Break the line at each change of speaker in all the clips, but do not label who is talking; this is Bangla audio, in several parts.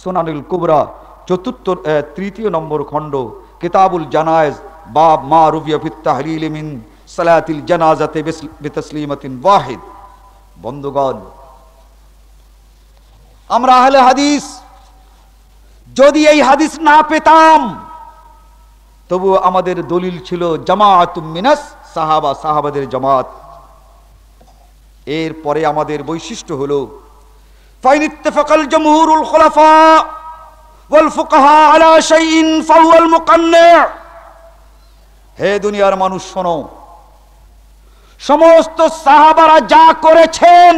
সুনানুল কুবরা তৃতীয় নম্বর খণ্ড কিতাবুল জানায়েজ বাব মা রুবিয়া ফিত তাহলিল মিন সালাতিল জানাজাতে বিতাসলিমাতিন ওয়াহিদ। বন্ধুগণ, আমরা আহলে হাদিস যদি এই হাদিস না পেতাম তবু আমাদের দলিল ছিল জামাআতুম মিনাস সাহাবা, সাহাবাদের জামাত। এরপরে আমাদের বৈশিষ্ট্য হলো ফাইন ইত্তাফাকাল জমহুরুল খুলাফা ওয়াল ফুকাহা আলা শাইইন ফাহুয়াল মুকান্না। হে দুনিয়ার মানুষ শোনো, সমস্ত সাহাবারা যা করেছেন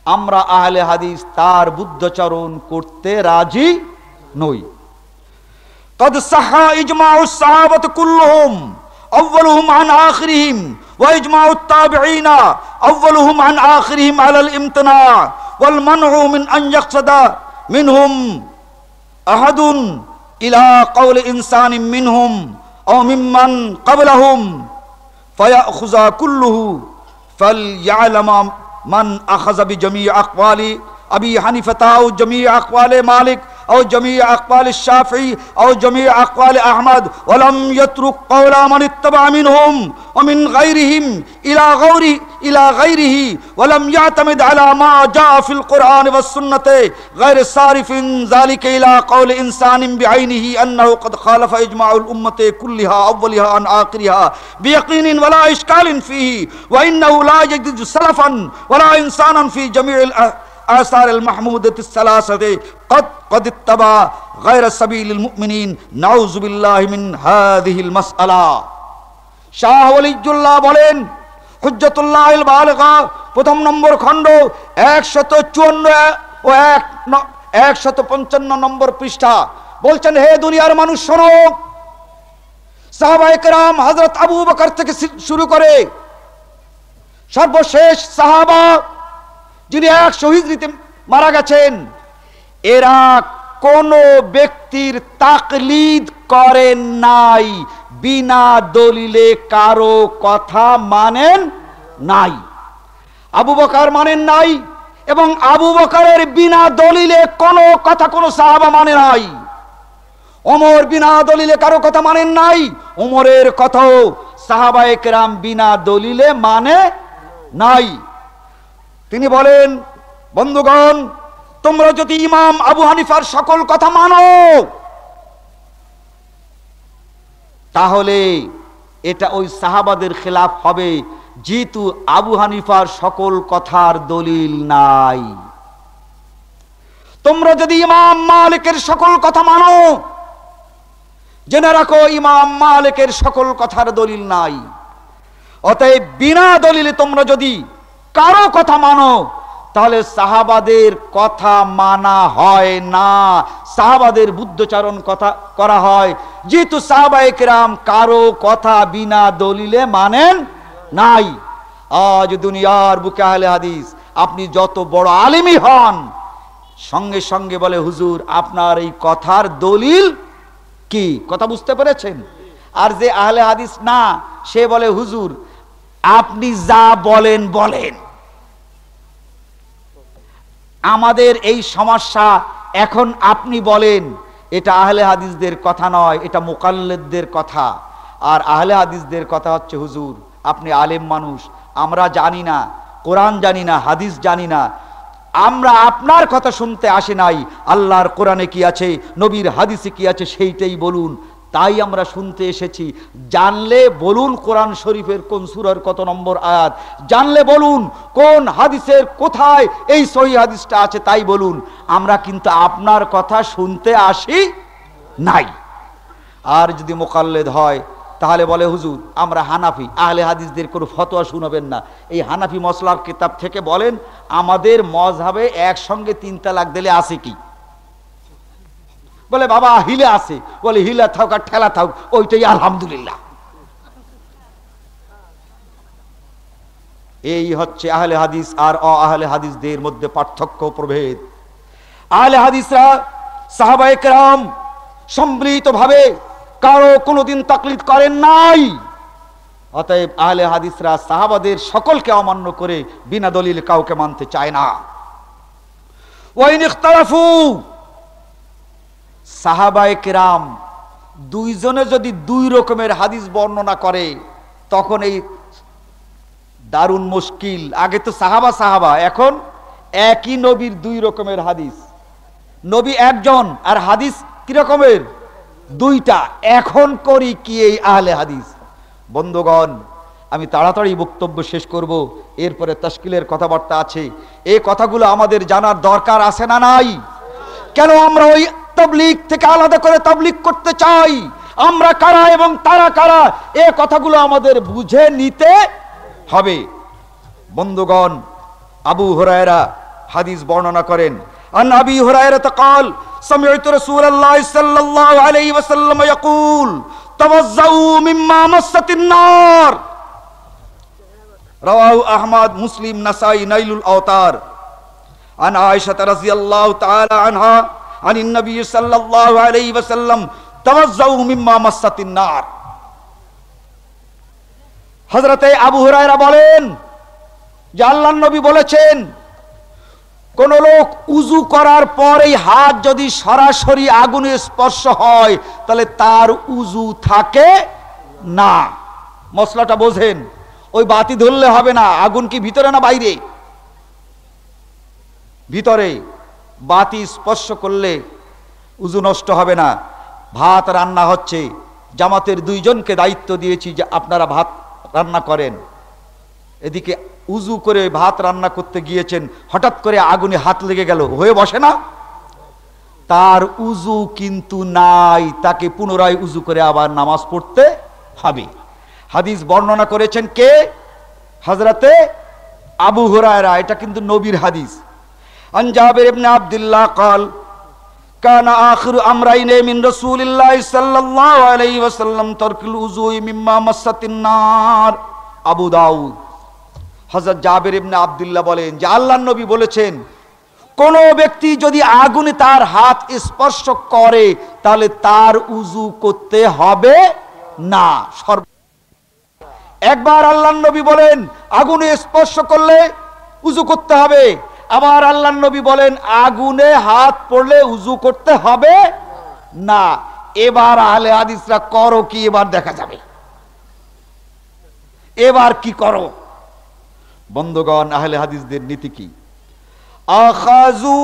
আমরা আহলে হাদিস তার বুদ্ধচারণ করতে রাজি নই। قد صح إجماع الصحابة كلهم أولهم عن آخرهم وإجماع التابعين أولهم عن آخرهم على الامتناع والمنع من أن يقصد منهم أحد إلى قول إنسان منهم أو ممن قبلهم فيأخذ كله فليعلم من أخذ بجميع أقوال أبي حنيفة أو جميع أقوال مالك أو جميع أقوال الشافعي أو جميع أقوال أحمد ولم يترك قول من اتبع منهم ومن غيرهم إلى غيره ولم يعتمد على ما جاء في القرآن والسنة غير صارف ذلك إلى قول إنسان بعينه أنه قد خالف إجماع الأمة كلها أولها عن آخرها بيقين ولا إشكال فيه وإنه لا يجد سلفا ولا إنسانا في جميع آثار المحمودة الثلاثة قد اتبع غير سبيل المؤمنين نعوذ بالله من هذه المسألة। শাহ ওয়ালিউল্লাহ বলেন হুজ্জাতুল্লাহিল বালিগা প্রথম নম্বর খণ্ড 154 ও 155 নম্বর পৃষ্ঠা বলছেন, হে দুনিয়ার মানুষ শোনো, সাহাবায়ে কেরাম হযরত আবু বকর থেকে শুরু করে সর্বশেষ সাহাবা যিনি 100 হিজরিতে মারা গেছেন, এরা কোন ব্যক্তির তাকলিদ করেন নাই, বিনা দলিলে কারো কথা মানেন নাই। আবু বকর মানেন নাই এবং আবু বকরের বিনা দলিলে কোনো কথা কোনো সাহাবা মানে নাই। ওমর বিনা দলিলে কারো কথা মানেন নাই, ওমরের কথাও সাহাবায়ে কেরাম বিনা দলিলে মানে নাই। তিনি বলেন, বন্ধুগণ, তোমরা যদি ইমাম আবু হানিফার সকল কথা মানো তাহলে এটা ওই সাহাবাদের খেলাফ হবে, যেহেতু আবু হানিফার সকল কথার দলিল নাই। তোমরা যদি ইমাম মালিকের সকল কথা মানো, জেনে রাখো ইমাম মালিকের সকল কথার দলিল নাই। অতএব বিনা দলিলে তোমরা যদি কারো কথা মানো তাহলে সাহাবাদের কথা মানা হয় না, সাহাবাদের বুদ্ধচারণ কথা করা হয়, যেহেতু সাহাবায়ে কেরাম কারো কথা বিনা দলিলে মানেন নাই। আজ দুনিয়ার বুকে আহলে হাদিস আপনি যত বড় আলেমই হন, সঙ্গে সঙ্গে বলে হুজুর আপনার এই কথার দলিল কি, কথা বুঝতে পেরেছেন? আর যে আহলে হাদিস না, সে বলে হুজুর আপনি যা বলেন বলেন। আমাদের এই সমস্যা, এখন আপনি বলেন, এটা আহলে হাদিসদের কথা নয়, এটা মুকাল্লিদদের কথা। আর আহলে হাদিসদের কথা হচ্ছে হুজুর আপনি আলেম মানুষ, আমরা জানি না, কোরআন জানি না, হাদিস জানি না, আমরা আপনার কথা শুনতে আসি নাই, আল্লাহর কোরআনে কি আছে, নবীর হাদিসে কি আছে সেইটাই বলুন, তাই আমরা শুনতে এসেছি। জানলে বলুন কোরআন শরীফের কোন সূরার কত নম্বর আয়াত, জানলে বলুন কোন হাদিসের কোথায় এই সহিহ হাদিসটা আছে তাই বলুন, আমরা কিন্তু আপনার কথা শুনতে আসি নাই। আর যদি মুকাল্লিদ হয় তাহলে বলে হুজুর আমরা হানাফি, আহলে হাদিসদের কোনো ফতোয়া শুনাবেন না, এই হানাফি মসলার কিতাব থেকে বলেন আমাদের মযহাবে একসঙ্গে 3 তালাক দিলে আছে কি? বলে বাবা হিলা আছে, বলে হিলা থাক আর ঠেলা থাক, ওইটাই আলহামদুলিল্লাহ। এই হচ্ছে আহলে হাদিস আর আহলে হাদিসদের মধ্যে পার্থক্য, প্রভেদ। আহলে হাদিসরা সাহাবায়ে কেরাম সম্মিলিতভাবে কারো কোনোদিন তাকলিদ করেন নাই। অতএব আহলে হাদিসরা সাহাবাদের সকলকে অমান্য করে বিনা দলিল কাউকে মানতে চায় না। ওয়াইন ইখতালাফু সাহাবায়ে কেরাম দুইজনে যদি দুই রকমের হাদিস বর্ণনা করে তখন এই দারুন মুশকিল। আগে তো সাহাবা সাহাবা, এখন একই নবীর দুই রকমের হাদিস। নবী একজন আর হাদিস কি রকমের? দুইটা। এখন করি কি এই আহলে হাদিস? বন্ধুগণ, আমি তাড়াতাড়ি বক্তব্য শেষ করব, এরপরে তাশকিলের কথাবার্তা আছে। এই কথাগুলো আমাদের জানার দরকার আছে না নাই? কেন আমরা ওই তাবলীগ থেকে আলাদা করে তাবলীগ করতে চাই? আমরা কারা এবং তারা কারা, এই কথাগুলো আমাদের বুঝে নিতে হবে। বন্ধুগণ, আবু হুরায়রা হাদিস বর্ণনা করেন, আন আবি হুরায়রা قال سمعت رسول الله صلى الله عليه وسلم يقول توضؤوا مما مست النار رواه احمد مسلم نسائی نيل الاوطار عن عائشة رضي الله تعالى عنها عن النبي صلى الله عليه وسلم توضؤوا مما مست النار। হযরতে আবু হুরায়রা বলেন যে আল্লাহর নবী বলেছেন, কোন লোক উযু করার পর এই হাত যদি সরাসরি আগুনে স্পর্শ হয় তাহলে তার উযু থাকে না। মশলাটা বোঝেন, ওই বাতি ধরলে হবে না। আগুন কি ভিতরে না বাইরে? ভিতরে। বাতি স্পর্শ করলে উযু নষ্ট হবে না। ভাত রান্না হচ্ছে, জামাতের দুইজনকে দায়িত্ব দিয়েছি যে আপনারা ভাত রান্না করেন। এদিকে উযু করে ভাত রান্না করতে গিয়েছেন, হঠাৎ করে আগুনে হাত লেগে গেল, হয়ে বসে না? তার উযু কিন্তু নাই, তাকে পুনরায় উযু করে আবার নামাজ পড়তে হবে। হাদিস বর্ণনা করেছেন কে? হযরতে আবু হুরায়রা। এটা কিন্তু নবীর হাদিস। আন জাবির ইবনে আব্দুল্লাহ قال كان آخر أمرين من رسول الله صلى الله عليه وسلم ترك الوضوء مما مست النار আবু দাউদ। হযরত জাবির ইবনে আব্দুল্লাহ বলেন যে আল্লাহর নবী বলেছেন, কোন ব্যক্তি যদি আগুনে তার হাত স্পর্শ করে তাহলে তার উযু করতে হবে না। একবার আল্লাহর নবী বলেন আগুনে স্পর্শ করলে উযু করতে হবে, আবার আল্লাহর নবী বলেন আগুনে হাত পড়লে উযু করতে হবে না। এবার আহলে হাদিসরা করো কি? এবার দেখা যাবে এবার কি করো। বন্ধুগণ, আহলে হাদিসদের নীতি কি? আখাযু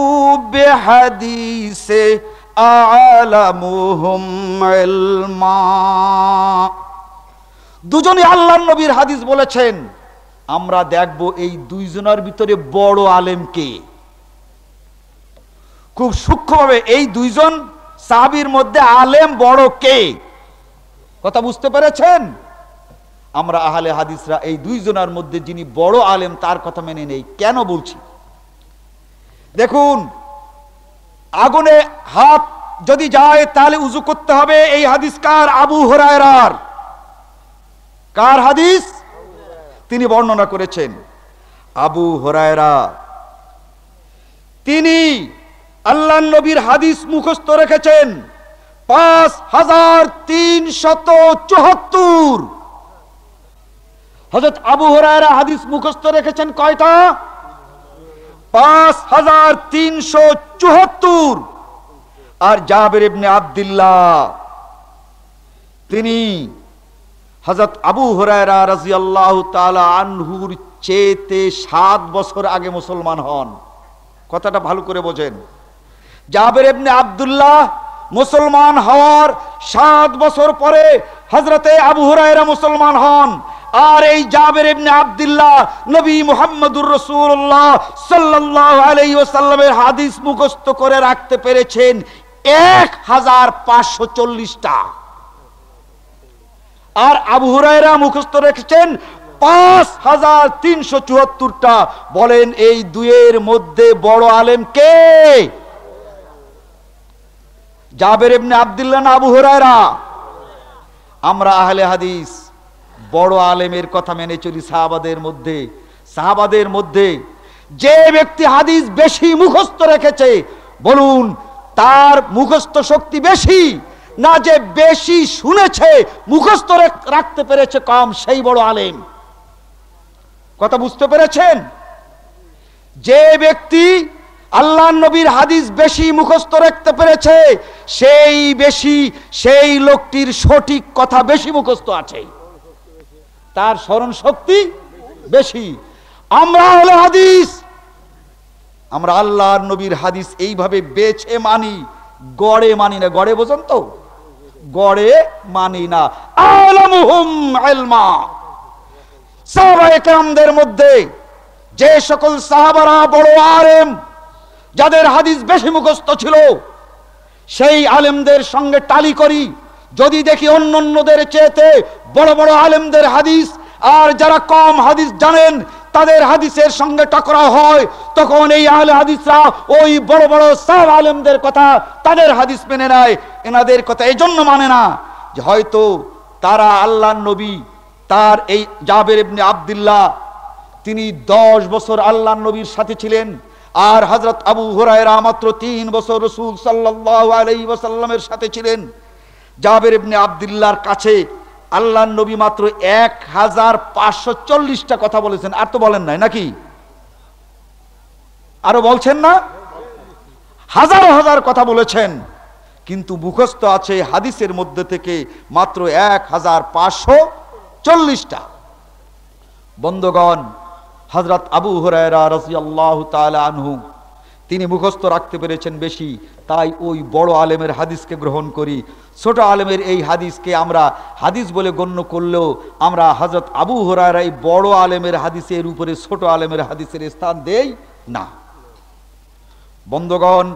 বিহাদিসে আ'লামুহুম ইলমা। দুজনই আল্লাহর নবীর হাদিস বলেছেন। আমরা দেখব এই দুইজনের ভিতরে বড় আলেম কে। খুব সূক্ষ্মভাবে এই দুইজন সাহাবীর মধ্যে আলেম বড় কে, কথা বুঝতে পেরেছেন? আমরা আহলে হাদিসরা এই দুইজনের মধ্যে যিনি বড় আলেম তার কথা মেনে নেই। কেন বলছি? দেখুন, আগুনে হাত যদি যায় তাহলে উযু করতে হবে, এই হাদিস কার? আবু হুরায়রার। কার হাদিস? তিনি বর্ণনা করেছেন। আবু হুরায়রা তিনি আল্লাহর নবীর হাদিস মুখস্থ রেখেছেন 5374। হযরত আবু হুরায়রা হাদিস মুখস্থ রেখেছেন কয়টা? 5374। আর জাবির ইবনে আব্দুল্লাহ তিনি হযরত আবু হুরায়রা রাদিয়াল্লাহু তাআলা আনহুর চেয়ে 7 বছর আগে মুসলমান হন। কথাটা ভালো করে বোঝেন। জাবির ইবনে আব্দুল্লাহ মুসলমান হওয়ার 7 বছর পরে হযরতে আবু হুরায়রা মুসলমান হন। আর এই জাবির ইবনে আব্দুল্লাহ নবী মুহাম্মদুর রাসূলুল্লাহ সাল্লাল্লাহু আলাইহি ওয়াসাল্লামের হাদিস মুখস্থ করে রাখতে পেরেছেন 1540টা। আর আবু হুরায়রা মুখস্থ রেখেছেন 5374টা। বলেন এই দুইয়ের মধ্যে বড় আলেম কে? জাবির ইবনে আব্দুল্লাহ না আবু হুরায়রা? আমরা আহলে হাদিস বড় আলেমের কথা মেনে চলি। সাহাবাদের মধ্যে যে ব্যক্তি হাদিস বেশি মুখস্থ রেখেছে, বলুন তার মুখস্থ শক্তি বেশি না যে বেশি শুনেছে মুখস্থ রাখতে পেরেছে কম, সেই বড় আলেম? কথা বুঝতে পেরেছেন? যে ব্যক্তি আল্লাহর নবীর হাদিস বেশি মুখস্থ রাখতে পেরেছে সেই লোকটির সঠিক কথা বেশি মুখস্থ আছে, তার স্মরণ শক্তি বেশি। আমরা হলো হাদিস, আমরা আল্লাহর নবীর হাদিস এইভাবে বেছে মানি, গড়ে মানি না। গড়ে বোঝেন তো, গড়ে মানি না। আলামুহুম ইলমা, সাহাবায়ে কেরামদের মধ্যে যে সকল সাহাবারা বড় আলেম, যাদের হাদিস বেশি মুখস্থ ছিল, সেই আলেমদের সঙ্গে টালি করি, যদি দেখি অন্যদের চেয়েতে বড় বড় আলেমদের হাদিস, আর যারা কম হাদিস জানেন তাদের হাদিসের সঙ্গে টকরাও হয়, তখন এই আহলে হাদিসরা ওই বড় বড় সব আলেমদের কথা, তাদের হাদিস মেনে নেয়, এনাদের কথা এই জন্য মানে না যে হয়তো তারা আল্লাহর নবী, তার এই জাবের ইবনে আব্দুল্লাহ, তিনি 10 বছর আল্লাহর নবীর সাথে ছিলেন, আর হযরত আবু হুরায়রা মাত্র 3 বছর রাসূল সাল্লাল্লাহু আলাইহি ওয়াসাল্লামের সাথে ছিলেন। জাবের ইবনে আব্দুল্লাহর কাছে আল্লাহর নবী মাত্র 1540টা কথা বলেছেন, আর তো বলেন নাই নাকি? আরো বলছেন না? হাজার হাজার কথা বলেছেন, কিন্তু মুখস্থ আছে হাদিসের মধ্যে থেকে মাত্র 1540টা। বন্ধুগণ, হযরত আবু হুরায়রা রাদিয়াল্লাহু তাআলা আনহু, তিনি মুখস্থ রাখতে পেরেছেন বেশি, তাই ওই বড় আলেমের হাদিসকে গ্রহণ করি। ছোট আলেমের এই হাদিসকে আমরা হাদিস বলে গণ্য করলেও আমরা হযরত আবু হুরায়রা এই বড় আলেমের হাদিসের উপরে ছোট আলেমের হাদিসের স্থান দেই না। বন্ধুগণ,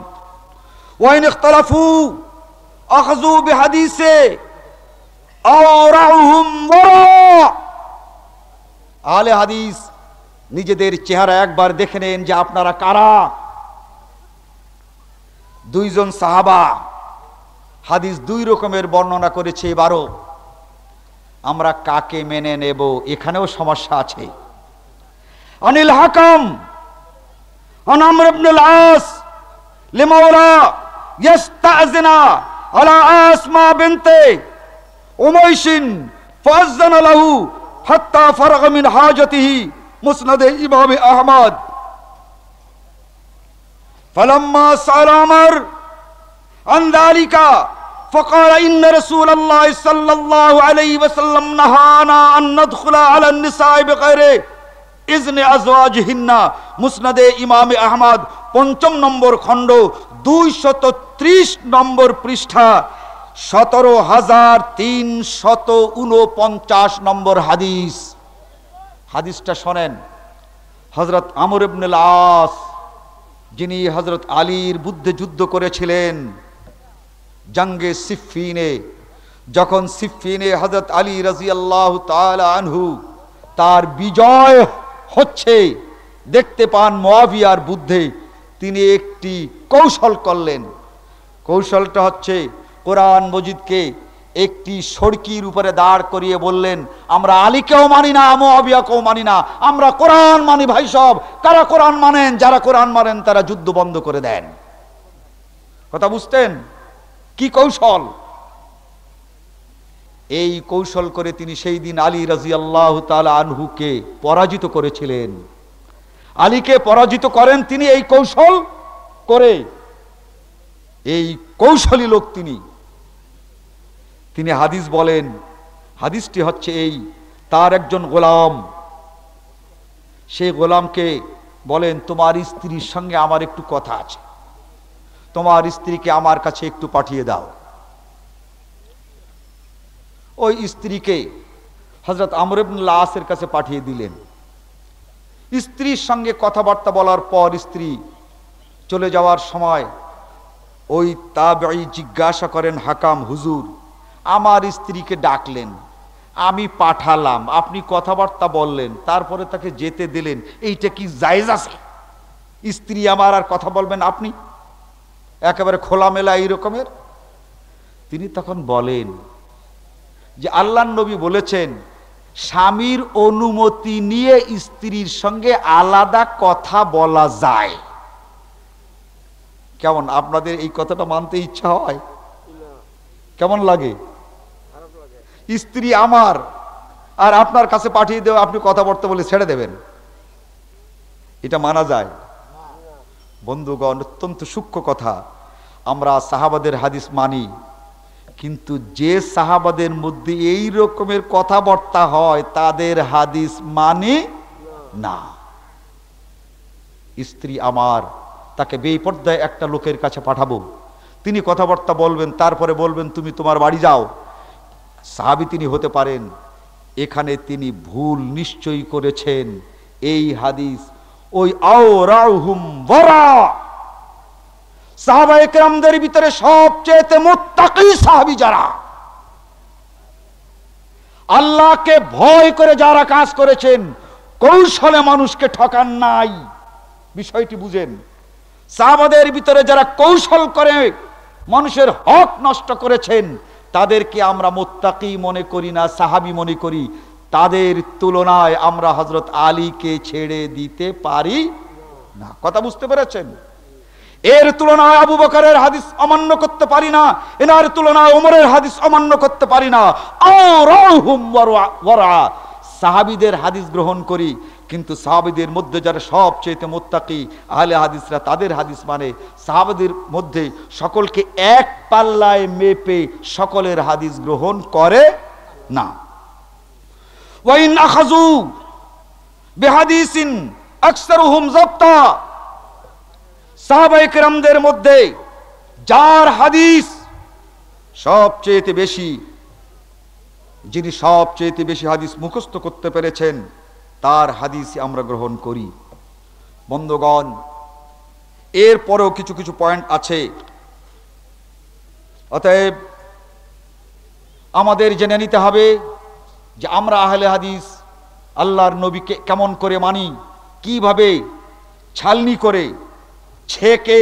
ওয়াইন ইখতালাফু আখাযু বিহাদিসে আওরাহুম ওয়ারা, আলে হাদিস নিজেদের চেহারা একবার দেখে নেন যে আপনারা কারা। 2 জন সাহাবা হাদিস 2 রকমের বর্ণনা করেছে। এবারও আমরা কাকে মেনে নেব, এখানেও সমস্যা আছে। আনিল হাকাম আন আমর ইবনে আল-আস লিমাওলা ইস্তাযিনা আলা আসমা বিনতে উমাইশিন ফাযানা লাহু হাত্তা ফারাগা মিন হাজাতিহি, মুসনাদে ইমাম আহমদ। فلما سأل عمر عن ذلك فقال إن رسول الله صلى الله عليه وسلم نهانا أن ندخل على النساء بغير إذن أزواجهن, মুসনাদে ইমাম আহমদ 5 নম্বর খণ্ড 230 নম্বর পৃষ্ঠা 17349 নম্বর হাদিস। হাদিসটা শোনেন। হযরত আমর ইবনে আল-আস, যিনি হযরত আলীর বিরুদ্ধে যুদ্ধ করেছিলেন জঙ্গে সিফফিনে, যখন সিফফিনে হযরত আলী রাদিয়াল্লাহু তাআলা আনহু তার বিজয় হচ্ছে দেখতে পান মুয়াবিয়ার বিরুদ্ধে, তিনি একটি কৌশল করলেন। কৌশলটা হচ্ছে কোরআন মজিদকে একটি সড়কির উপরে দাঁড় করিয়ে বললেন, আমরা আলীকেও মানি না, মুয়াবিয়াকেও মানি না, আমরা কোরআন মানি। ভাই সব কারা কোরআন মানেন? যারা কোরআন মানেন তারা যুদ্ধ বন্ধ করে দেন। কথা বুঝতেন? কি কৌশল! এই কৌশল করে তিনি সেই দিন আলী রাদিয়াল্লাহু তাআলা আনহুকে পরাজিত করেছিলেন। আলীকে পরাজিত করেন তিনি এই কৌশল করে। এই কৌশলী লোক তিনি হাদিস বলেন। হাদিসটি হচ্ছে এই, তার একজন গোলাম, সেই গোলামকে বলেন, তোমার স্ত্রীর সঙ্গে আমার একটু কথা আছে, তোমার স্ত্রীকে আমার কাছে একটু পাঠিয়ে দাও। ওই স্ত্রীকে হযরত আমর ইবনে আল-আসের কাছে পাঠিয়ে দিলেন। স্ত্রীর সঙ্গে কথাবার্তা বলার পর স্ত্রী চলে যাওয়ার সময় ওই তাবেঈ জিজ্ঞাসা করেন, হাকাম হুজুর, আমার স্ত্রীকে ডাকলেন, আমি পাঠালাম, আপনি কথাবার্তা বললেন, তারপরে তাকে যেতে দিলেন, এইটা কি জায়েজ আছে? স্ত্রী আমার আর কথা বলবেন আপনি একেবারে খোলামেলা এই রকমের? তিনি তখন বলেন যে আল্লাহর নবী বলেছেন, স্বামীর অনুমতি নিয়ে স্ত্রীর সঙ্গে আলাদা কথা বলা যায়। কেমন আপনাদের এই কথাটা মানতে ইচ্ছা হয়? কেমন লাগে? স্ত্রী আমার আর আপনার কাছে পাঠিয়ে দেওয়া, আপনি কথাবার্তা বলে ছেড়ে দেবেন, এটা মানা যায়? বন্ধুগণ, অত্যন্ত সূক্ষ্ম কথা। আমরা সাহাবাদের হাদিস মানি, কিন্তু যে সাহাবাদের মধ্যে এই রকমের কথাবার্তা হয় তাদের হাদিস মানি না। স্ত্রী আমার, তাকে বেপর্দায় একটা লোকের কাছে পাঠাবো, তিনি কথাবার্তা বলবেন, তারপরে বলবেন তুমি তোমার বাড়ি যাও। সাহাবী তিনি হতে পারেন, এখানে তিনি ভুল নিশ্চয়ই করেছেন। এই হাদিস ওই আওরাহুম ওয়ারা, সাহাবায়ে কেরামদের ভিতরে সবচেয়ে মুত্তাকি সাহাবী যারা, আল্লাহকে ভয় করে যারা কাজ করেছেন, কৌশলে মানুষকে ঠকান নাই। বিষয়টি বুঝেন, সাহাবাদের ভিতরে যারা কৌশল করে মানুষের হক নষ্ট করেছেন তাদেরকে আমরা মুত্তাকি মনে করি না, সাহাবী মনে করি। তাদের তুলনায় আমরা হযরত আলীকে ছেড়ে দিতে পারি না। কথা বুঝতে পেরেছেন? এর তুলনায় আবু বকরের হাদিস অমান্য করতে পারি না, এনার তুলনায় ওমরের হাদিস অমান্য করতে পারি না। আওরাহুম ওয়ারা, সাহাবীদের হাদিস গ্রহণ করি, কিন্তু সাহাবীদের মধ্যে যারা সবচেয়ে মুত্তাকি আহলে হাদিসরা তাদের হাদিস মানে। সাহাবীদের মধ্যে সকলকে এক পাল্লায় মেপে সকলের হাদিস গ্রহণ করে না। ওয়া ইন আখাযু বিহাদিসিন আকসারুহুম যাবতা, সাহাবায়ে কেরামদের মধ্যে যার হাদিস সবচেয়ে বেশি, যিনি সবচেয়ে বেশি হাদিস মুখস্থ করতে পেরেছেন তার হাদিস আমরা গ্রহণ করি। বন্ধুগণ, এরপরেও কিছু কিছু পয়েন্ট আছে। অতএব আমাদের জেনে নিতে হবে যে আমরা আহলে হাদিস আল্লাহর নবীকে কেমন করে মানি, কিভাবে ছালনি করে ছেকে,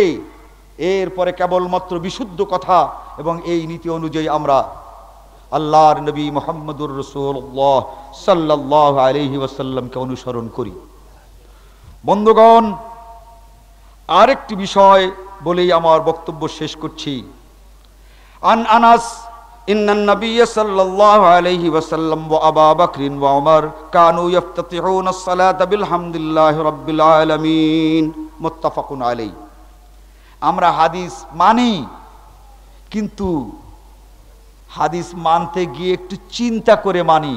এরপরে কেবলমাত্র বিশুদ্ধ কথা এবং এই নীতি অনুযায়ী আমরা আল্লাহর নবী মুহাম্মদুর রাসূলুল্লাহ সাল্লাল্লাহু আলাইহি ওয়াসাল্লামকে অনুসরণ করি। বন্ধুগণ, আরেকটি বিষয় বলেই আমার বক্তব্য শেষ করছি। আন আনাস ইন্নান নবিয়্য সাল্লাল্লাহু আলাইহি ওয়াসাল্লাম ওয়া আবু বকর ওয়া উমর কানু ইফতাতিহুনা আস-সালাতা বিলহামদুলিল্লাহি রাব্বিল আলামিন, মুত্তাফাকুন আলাইহি। আমরা হাদিস মানি, কিন্তু হাদিস মানতে গিয়ে একটু চিন্তা করে মানি।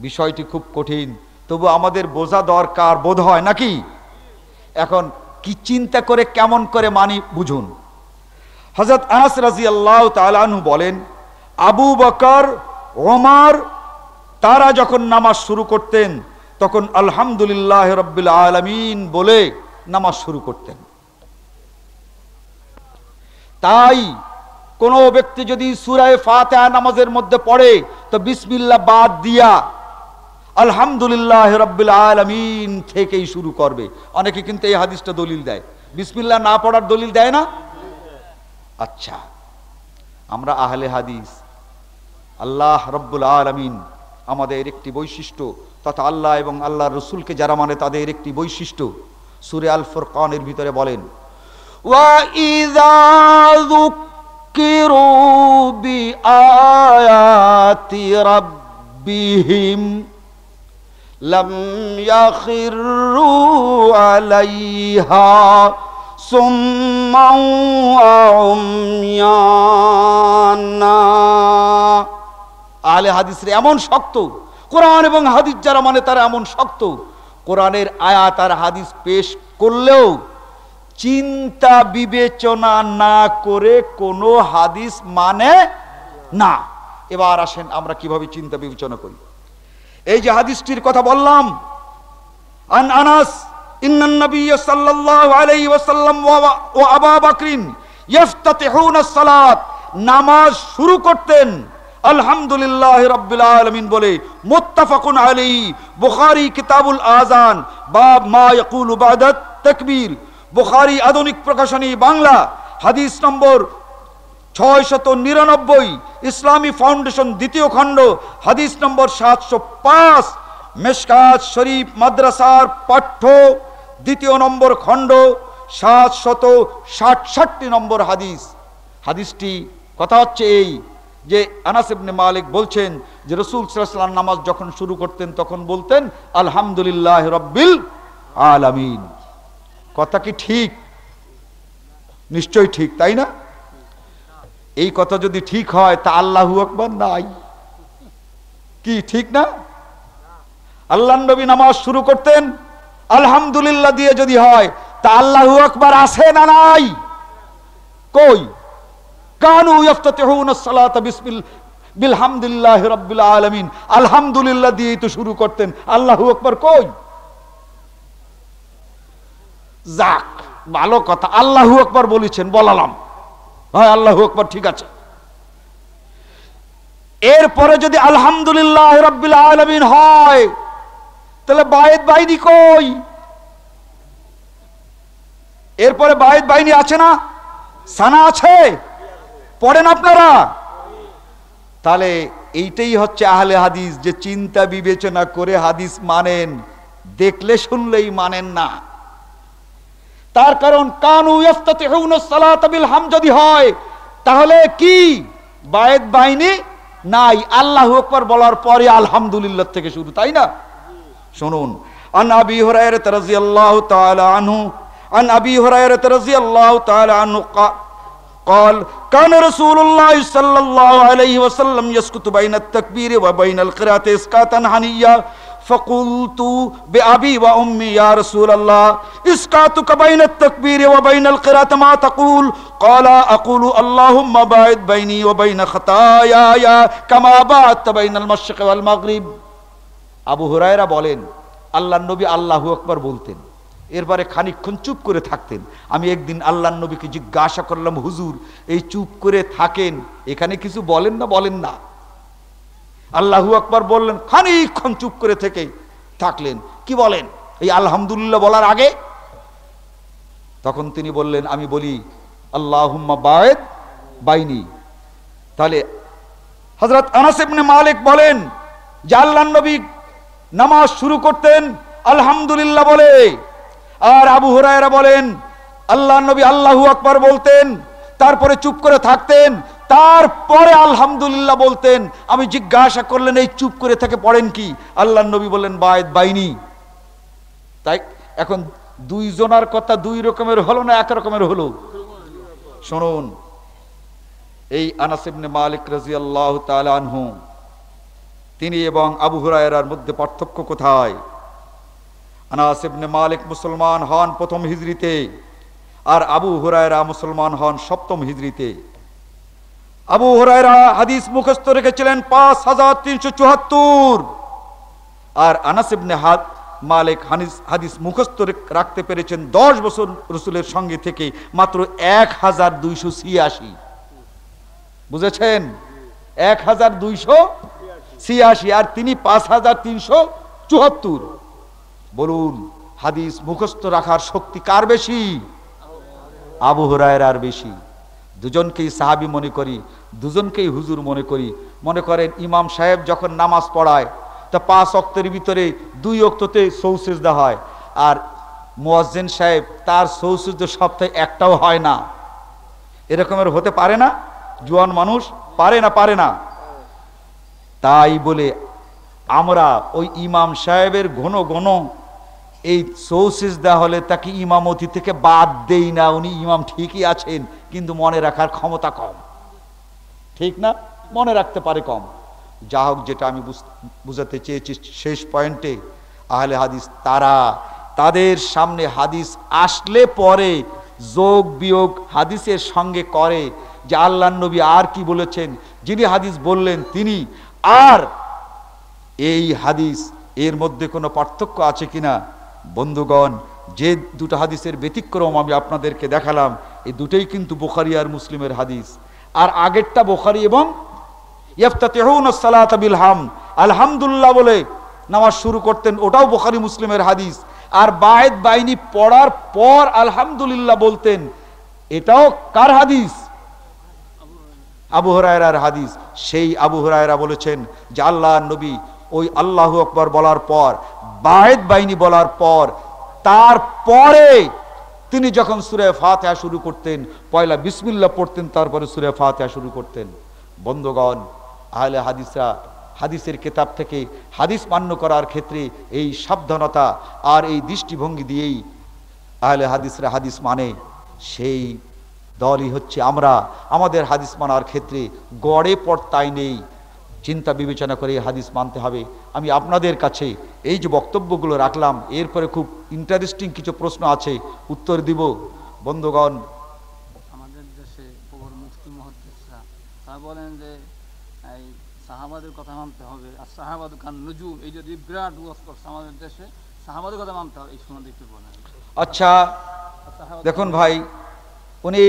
বিষয়টি খুব কঠিন, তবু আমাদের বোঝা দরকার, বোধ হয় নাকি? এখন কি চিন্তা করে কেমন করে মানি বুঝুন। হযরত আনাস রাদিয়াল্লাহু তাআলা আনহু বলেন, আবু বকর, ওমর তারা যখন নামাজ শুরু করতেন তখন আলহামদুলিল্লাহি রাব্বিল আলামিন বলে নামাজ শুরু করতেন। তাই কোন ব্যক্তি যদি সূরা ফাতিহা নামাজের মধ্যে পড়ে তো বিসমিল্লাহ বাদ দিয়া আলহামদুলিল্লাহি রাব্বিল আলামিন থেকেই শুরু করবে। অনেকে কিন্তু এই হাদিসটা দলিল দেয়, বিসমিল্লাহ না পড়ার দলিল দেয় না? আচ্ছা, আমরা আহলে হাদিস, আল্লাহ রাব্বুল আলামিন আমাদের একটি বৈশিষ্ট্য, তথা আল্লাহ এবং আল্লাহর রাসূলকে যারা মানে তাদের একটি বৈশিষ্ট্য সূরা আল ফুরকানের ভিতরে বলেন, ওয়া ইযা যুক্কিরু বিআয়াতি রাব্বিহিম লাম ইয়াখিরু আলাইহা সুম্মান ওয়া উময়ানা। আহলে হাদিসের এমন শক্ত, কোরআন এবং হাদিস যারা মানে তারা এমন শক্ত, কোরআনের আয়াত আর হাদিস পেশ করলেও চিন্তা বিবেচনা না করে কোনো হাদিস মানে না। এবার আসেন আমরা কিভাবে চিন্তা বিবেচনা করি। এই যে হাদিসটির কথা বললাম, আন আনাস ইন্নান নবিয়্য সাল্লাল্লাহু আলাইহি ওয়াসাল্লাম ওয়া আবু বকর ইফতাতিহুনা আস-সালাত, নামাজ শুরু করতেন আলহামদুলিল্লাহি রাব্বিল আলামিন বলে, মুত্তাফাকুন আলাইহি। বুখারী কিতাবুল আযান বাব মা ইয়াকুলু বা'দা তাকবীর, বুখারী আধুনিক প্রকাশনী বাংলা, হাদিস নম্বর 699, ইসলামী ফাউন্ডেশন দ্বিতীয় খণ্ড, হাদিস নম্বর 705, মিশকাত শরীফ মাদ্রাসার পাঠ্য দ্বিতীয় নম্বর খণ্ড 767 নম্বর হাদিস। হাদিসটি কথা হচ্ছে এই যে আনাস ইবনে মালিক বলছেন যে রাসূল সাল্লাল্লাহু আলাইহি ওয়াসাল্লাম নামাজ যখন শুরু করতেন তখন বলতেন আলহামদুলিল্লাহি রাব্বিল আলামিন। কথা কি ঠিক? নিশ্চয়ই ঠিক, তাই না? এই কথা যদি ঠিক হয় তা আল্লাহু আকবার নাই, কি ঠিক না? আল্লাহর নবী নামাজ শুরু করতেন আলহামদুলিল্লাহ দিয়ে যদি হয় তা আল্লাহু আকবার আছে না নাই? কই? কানু ইফতাতিহুনা সালাতা বিলহামদুলিল্লাহি রাব্বিল আলামিন, আলহামদুলিল্লাহ দিয়েই তো শুরু করতেন, আল্লাহু আকবার কই? যাক, ভালো কথা, আল্লাহু আকবার বলেছেন, বলালাম, হয় আল্লাহু আকবার, ঠিক আছে। এরপরে যদি আলহামদুলিল্লাহ রাব্বিল আলামিন হয় তাহলে বায়েত বাইনি কই? এরপরে বায়েত বাইনি আছে না? সানা আছে, পড়েন আপনারা। তাহলে এইটাই হচ্ছে আহলে হাদিস, যে চিন্তা বিবেচনা করে হাদিস মানেন, দেখলে শুনলেই মানেন না। তার কারণ কানু ইফতাতিহুনা সালাতা বিল হাম যদি হয় তাহলে কি বায়েত বাইনি নাই, আল্লাহু আকবার বলার পরে আলহামদুলিল্লাহ থেকে শুরু, তাই না? শুনুন, আন আবি হুরায়রা রাদিয়াল্লাহু তাআলা আনহু, আন আবি হুরায়রা রাদিয়াল্লাহু তাআলা আনহু قال كان رسول الله صلى الله عليه وسلم يسكت بين التكبير وبين القراءة اسكاتا حنيا فقلت بأبي وأمي يا رسول الله اسكاتك بين التكبير وبين القراءة ما تقول؟ قال أقول اللهم باعد بيني وبين خطاياي كما باعدت بين المشرق والمغرب। আবু হুরায়রা বলেন আল্লাহর নবী আল্লাহু আকবার বলতেন, এরপরে খানিকক্ষণ চুপ করে থাকতেন। আমি একদিন আল্লাহর নবীকে জিজ্ঞাসা করলাম, হুজুর এই চুপ করে থাকেন এখানে কিছু বলেন না? বলেন না। আল্লাহু আকবার বললেন, খানিকক্ষণ চুপ করে থেকে থাকলেন, কি বলেন এই আলহামদুলিল্লাহ বলার আগে? তখন তিনি বললেন, আমি বলি আল্লাহুম্মা বায়েদ বাইনি। তাহলে হযরত আনাস ইবনে মালিক বলেন যে আল্লাহর নবী নামাজ শুরু করতেন আলহামদুলিল্লাহ বলে, আর আবু হুরায়রা বলেন আল্লাহর নবী আল্লাহু আকবার বলতেন, তারপরে চুপ করে থাকতেন, তারপরে আলহামদুলিল্লাহ বলতেন। আমি জিজ্ঞাসা করলেন এই চুপ করে থেকে পড়েন কি? আল্লাহর নবী বললেন বায়েদ বাইনি। তাই এখন দুইজনার কথা দুই রকমের হলো না এক রকমের হলো? শুনুন, এই আনাস ইবনে মালিক রাদিয়াল্লাহু তাআলা আনহু, তিনি এবং আবু হুরায়রার মধ্যে পার্থক্য কোথায়? আনাস ইবনে মালিক মুসলমান হন প্রথম হিজরিতে, আর আবু হুরায়রা মুসলমান হন সপ্তম হিজরিতে। আবু হুরায়রা হাদিস মুখস্থ রেখেছিলেন 5374, আর আনাস ইবনে মালিক হাদিস মুখস্থ রাখতে পেরেছেন 10 বছর রাসূলের সঙ্গে থেকে মাত্র 1286। বুঝেছেন? 1286 আর তিনি 5374। বলুন, হাদিস মুখস্থ রাখার শক্তি কার বেশি? আবু হুরায়রার বেশি। দুজনকেই সাহাবী মনে করি, দুজনকেই হুজুর মনে করি। মনে করেন ইমাম সাহেব যখন নামাজ পড়ায় তা 5 ওয়াক্তের ভিতরে 2 ওয়াক্ততে সৌসিজদা হয়, আর মুয়াজ্জিন সাহেব তার সৌসিজদা সপ্তাহে একটাও হয় না। এরকমের হতে পারে না? জোয়ান মানুষ পারে না। তাই বলে আমরা ওই ইমাম সাহেবের ঘন ঘন এই সৌসিজদা হলে তাকে ইমামতি থেকে বাদ দেই না। উনি ইমাম ঠিকই আছেন, কিন্তু মনে রাখার ক্ষমতা কম, ঠিক না? মনে রাখতে পারে কম। যা হোক, যেটা আমি বুঝাতে চেয়েছি শেষ পয়েন্টে, আহলে হাদিস তাদের সামনে হাদিস আসলে পরে যোগ বিয়োগ হাদিসের সঙ্গে করে যে আল্লাহর নবী আর কি বলেছেন, যিনি হাদিস বললেন তিনি, আর এই হাদিস এর মধ্যে কোনো পার্থক্য আছে কিনা। বন্ধুগণ, যে দুটো হাদিসের ব্যতিক্রম আমি আপনাদেরকে দেখালাম, এই দুটোই কিন্তু বুখারী আর মুসলিমের হাদিস। আর আগেরটা বুখারী এবং ইফতাতিহুনা সালাতা বিল হাম, আলহামদুলিল্লাহ বলে নামাজ শুরু করতেন, ওটাও বুখারী মুসলিমের হাদিস। আর বায়েত বাইনি পড়ার পর আলহামদুলিল্লাহ বলতেন, এটাও কার হাদিস? আবু হুরায়রার হাদিস। সেই আবু হুরায়রা বলেছেন যে আল্লাহর নবী ওই আল্লাহু আকবার বলার পর, বায়েত বাইনি বলার পর, তারপরে তিনি যখন সূরা ফাতিহা শুরু করতেন, পয়লা বিসমিল্লাহ পড়তেন, তারপরে সূরা ফাতিহা শুরু করতেন। বন্ধুগণ, আহলে হাদিসরা হাদিসের কিতাব থেকে হাদিস মান্য করার ক্ষেত্রে এই সাবধানতা আর এই দৃষ্টিভঙ্গি দিয়েই আহলে হাদিসরা হাদিস মানে। সেই দলই হচ্ছে আমরা। আমাদের হাদিস মানার ক্ষেত্রে গড়ে পড়তায় নেই, চিন্তা বিবেচনা করে হাদিস মানতে হবে। আমি আপনাদের কাছে এই যে বক্তব্যগুলো রাখলাম, এরপরে খুব ইন্টারেস্টিং কিছু প্রশ্ন আছে, উত্তর দিব। বন্ধুগণ,
আমাদের দেশে প্রবল মুফতি মুহাদ্দিসরা তারা বলেন যে এই সাহাবাদের কথা মানতে হবে, আর সাহাবাদ কান নুজুম, এই যদি বিরাট ওয়াজ করছে আমাদের দেশে, সাহাবাদের কথা মানতে হবে, এই সম্বন্ধে একটু বলেন।
আচ্ছা দেখুন ভাই, উনি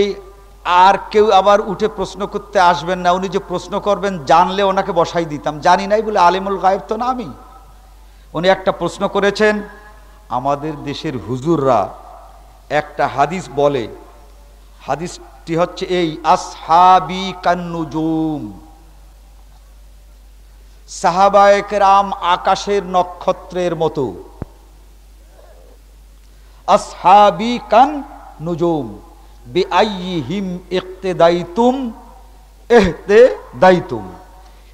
আর কেউ আবার উঠে প্রশ্ন করতে আসবেন না। উনি যে প্রশ্ন করবেন জানলে ওনাকে বসাই দিতাম, জানি নাই বলে আলিমুল গায়েব তো না আমি। উনি একটা প্রশ্ন করেছেন, আমাদের দেশের হুজুররা একটা হাদিস বলে, হাদিসটি হচ্ছে এই, আসহাবি কান্নুজুম, সাহাবায়ে কেরাম আকাশের নক্ষত্রের মতো। আসহাবি কান নুজুম বিআইহিম ইক্তেদাইতুম ইহতেদাইতুম,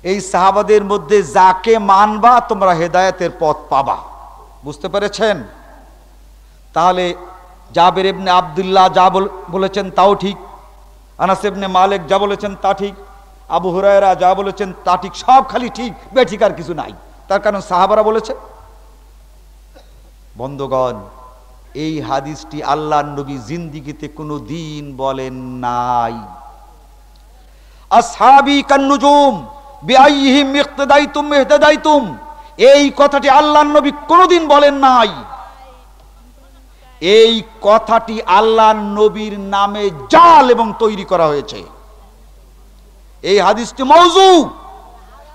এই সাহাবাদের মধ্যে যাকে মানবা তোমরা হেদায়েতের পথ পাবা। বুঝতে পেরেছেন? তাহলে জাবের ইবনে আব্দুল্লাহ যা বলেছেন তাও ঠিক, আনাস ইবনে মালিক যা বলেছেন তা ঠিক, আবু হুরায়রা যা বলেছেন তা ঠিক, সব খালি ঠিক, বেঠিক আর কিছু নাই। তার কারণ সাহাবারা বলেছে। বন্ধুগণ, এই হাদিসটি আল্লাহর নবী জিন্দিগিতে কোনো দিন বলেন নাই। আসহাবি কান্নুজুম বিআইহিম ইক্তেদাইতুম ইহতেদাইতুম, এই কথাটি আল্লাহর নবী কোনোদিন বলেন নাই। এই কথাটি আল্লাহর নবীর নামে জাল এবং তৈরি করা হয়েছে। এই হাদিসটি মওযু,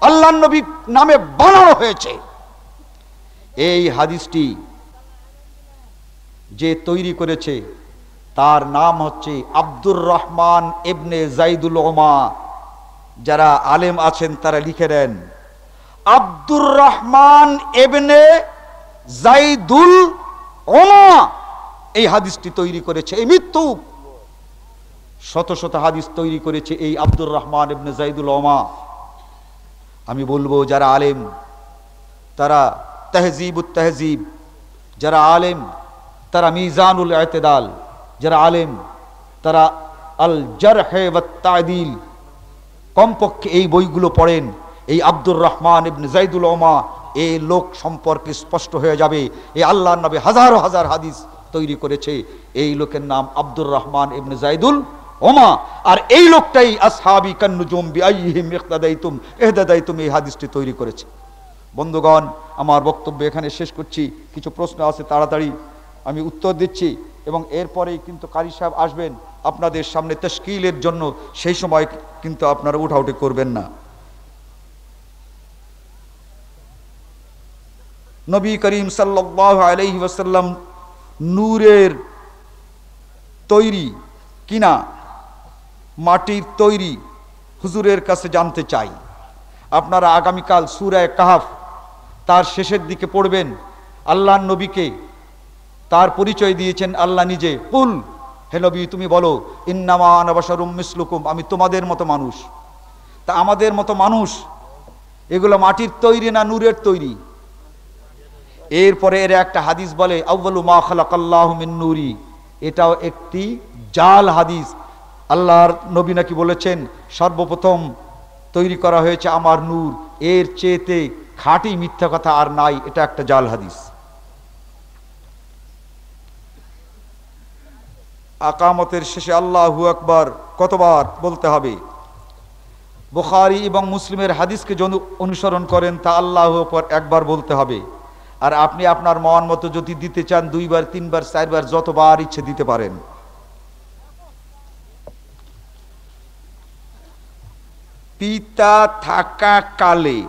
আল্লাহর নবীর নামে বানানো হয়েছে। এই হাদিসটি যে তৈরি করেছে তার নাম হচ্ছে আব্দুর রহমান ইবনে জাইদুল ওমা। যারা আলেম আছেন তারা লিখে দেন, আব্দুর রহমান ইবনে জাইদুল ওমা এই হাদিসটি তৈরি করেছে। এই মৃত্যু, শত শত হাদিস তৈরি করেছে এই আব্দুর রহমান ইবনে জাইদুল ওমা। আমি বলবো যারা আলেম তারা তাহজিবুত তাহজিব, যারা আলেম তারা মিজানুল ইতিদাল, যারা আলেম তারা আল জারহ ওয়াত তা'দিল, কমপক্ষে এই বইগুলো পড়েন। এই আব্দুর রহমান ইবনে জাইদুল ওমা এই লোক সম্পর্কে স্পষ্ট হয়ে যাবে। এই আল্লাহর নবী হাজারো হাজার হাদিস তৈরি করেছে। এই লোকের নাম আব্দুর রহমান ইবনে জাইদুল ওমা, আর এই লোকটাই আসহাবি কান্নুজুম বিআইহিম ইক্তাদাইতুম ইহতাদাইতুম এই হাদিসটি তৈরি করেছে। বন্ধুগণ, আমার বক্তব্য এখানে শেষ করছি। কিছু প্রশ্ন আছে, তাড়াতাড়ি আমি উত্তর দিচ্ছি, এবং এরপরেই কিন্তু কারি সাহেব আসবেন আপনাদের সামনে তাশকিলের জন্য। সেই সময় কিন্তু আপনারা উঠাউঠি করবেন না। নবী করিম সাল্লাল্লাহু আলাইহি ওয়াসাল্লাম নূরের তৈরি কিনা মাটির তৈরি, হুজুরের কাছে জানতে চাই। আপনারা আগামীকাল সূরা কাহফ তার শেষের দিকে পড়বেন। আল্লাহর নবীকে তার পরিচয় দিয়েছেন আল্লাহ নিজে। কুল, হে নবী তুমি বলো, ইন্নামা আনা বাশারুম মিসলুকুম, আমি তোমাদের মতো মানুষ। তা আমাদের মতো মানুষ এগুলো মাটির তৈরি না নূরের তৈরি? এরপরে এর একটা হাদিস বলে আউয়ালু মা খালাকাল্লাহু মিন নূরি, এটাও একটি জাল হাদিস। আল্লাহর নবী নাকি বলেছেন সর্বপ্রথম তৈরি করা হয়েছে আমার নূর, এর চেয়েতে খাঁটি মিথ্যা কথা আর নাই। এটা একটা জাল হাদিস। আকামতের শেষে আল্লাহু আকবার কতবার বলতে হবে? বুখারী এবং মুসলিমের হাদিসকে যদি অনুসরণ করেন তা আল্লাহু আকবার একবার বলতে হবে। আর আপনি আপনার মন মতো যদি দিতে চান 2 বার 3 বার 4 বার যতবার ইচ্ছে দিতে পারেন। পিতা থাকা কালে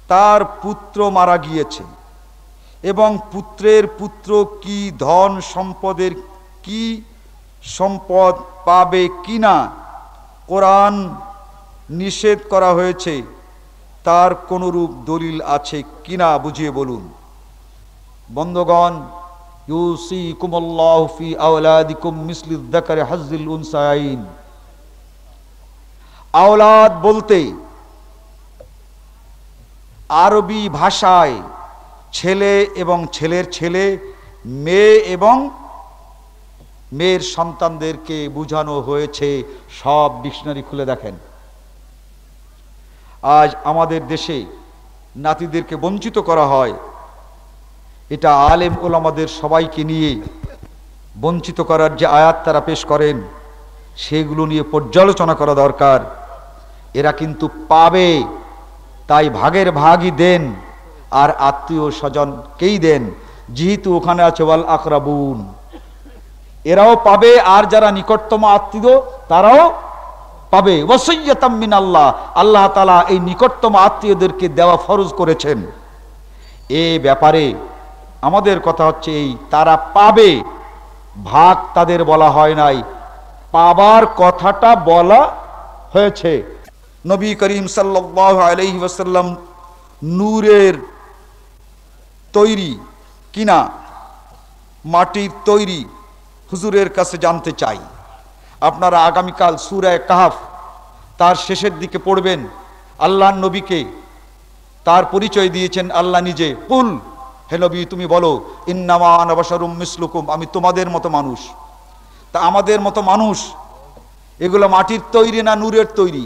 তার পুত্র মারা গিয়েছে এবং পুত্রের পুত্র কি ধন সম্পদের কি সম্পদ পাবে কিনা কোরআন নিষেধ করা হয়েছে, তার কোনরূপ দলিল আছে কিনা বুঝিয়ে বলুন। বন্ধুগণ, ইউসিকুমুল্লাহু ফি আওলাদিকুম মিসলিয যাকারি হাজ্জিল উনসায়াইন। আওলাদ বলতে আরবি ভাষায় ছেলে এবং ছেলের ছেলে, মেয়ে এবং মেয়ের সন্তানদেরকে বোঝানো হয়েছে সব ডিকশনারি খুলে দেখেন। আজ আমাদের দেশে নাতিদেরকে বঞ্চিত করা হয়, এটা আলেম ওলামাদের সবাইকে নিয়ে বঞ্চিত করার যে আয়াত তারা পেশ করেন সেগুলো নিয়ে পর্যালোচনা করা দরকার। এরা কিন্তু পাবে, তাই ভাগের ভাগই দেন, আর আত্মীয় স্বজনকেই দেন, যেহেতু ওখানে আছে ওয়াল আকরাবুন, এরাও পাবে, আর যারা নিকটতম আত্মীয় তারাও পাবে। ওয়াসিয়্যাতাম মিনাল্লাহ, আল্লাহ তাআলা এই নিকটতম আত্মীয়দেরকে দেওয়া ফরজ করেছেন। এ ব্যাপারে আমাদের কথা হচ্ছে এই, তারা পাবে, ভাগ তাদের বলা হয় নাই, পাবার কথাটা বলা হয়েছে। নবী করিম সাল্লাল্লাহু আলাইহি ওয়াসাল্লাম নূরের তৈরি কিনা মাটির তৈরি হুজুরের কাছে জানতে চাই। আপনারা আগামীকাল সূরা কাহফ তার শেষের দিকে পড়বেন। আল্লাহ নবীকে তার পরিচয় দিয়েছেন আল্লাহ নিজে। কুল, হে নবী তুমি বলো, ইন্নামা আনা বাশারুম মিসলুকুম, আমি তোমাদের মতো মানুষ। তা আমাদের মতো মানুষ এগুলো মাটির তৈরি না নূরের তৈরি?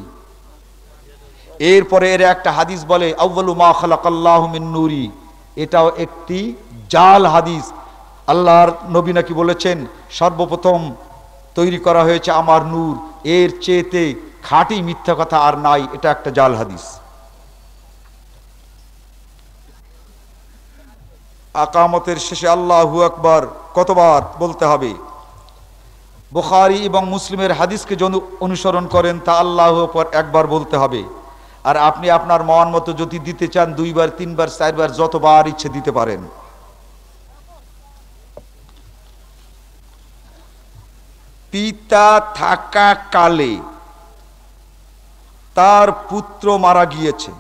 এরপরে এর একটা হাদিস বলে আউয়ালু মা খালাকাল্লাহু মিন নূরি, এটাও একটি জাল হাদিস। আল্লাহর নবী নাকি বলেছেন সর্বপ্রথম তৈরি করা হয়েছে আমার নূর, এর চেয়েতে খাঁটি মিথ্যা কথা আর নাই, এটা একটা জাল হাদিস। আকামতের শেষে আল্লাহু আকবার কতবার বলতে হবে? বুখারী এবং মুসলিমের হাদিসকে যদি অনুসরণ করেন তা আল্লাহু আকবার একবার বলতে হবে। আর আপনি আপনার মন মতো যদি দিতে চান 2 বার 3 বার 4 বার যতবার ইচ্ছে দিতে পারেন। পিতা থাকা কালে তার পুত্র মারা গিয়েছে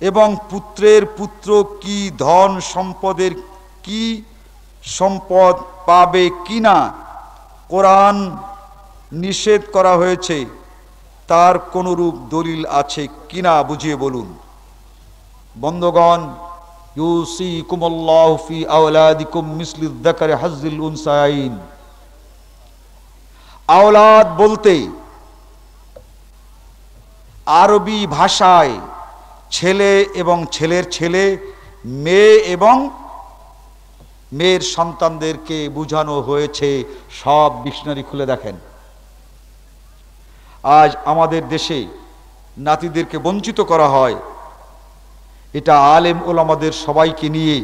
এবং পুত্রের পুত্র কি ধন সম্পদের কি সম্পদ পাবে কিনা কোরআন নিষেধ করা হয়েছে, তার কোনরূপ দলিল আছে কিনা বুঝিয়ে বলুন। বন্ধুগণ, ইউসিকুমুল্লাহু ফি আওলাদিকুম মিসলিয যাকারি হাজ্জিল উনসায়াইন। আওলাদ বলতে আরবি ভাষায় ছেলে এবং ছেলের ছেলে, মেয়ে এবং মেয়ের সন্তানদেরকে বোঝানো হয়েছে সব ডিকশনারি খুলে দেখেন। আজ আমাদের দেশে নাতিদেরকে বঞ্চিত করা হয়, এটা আলেম ওলামাদের সবাইকে নিয়ে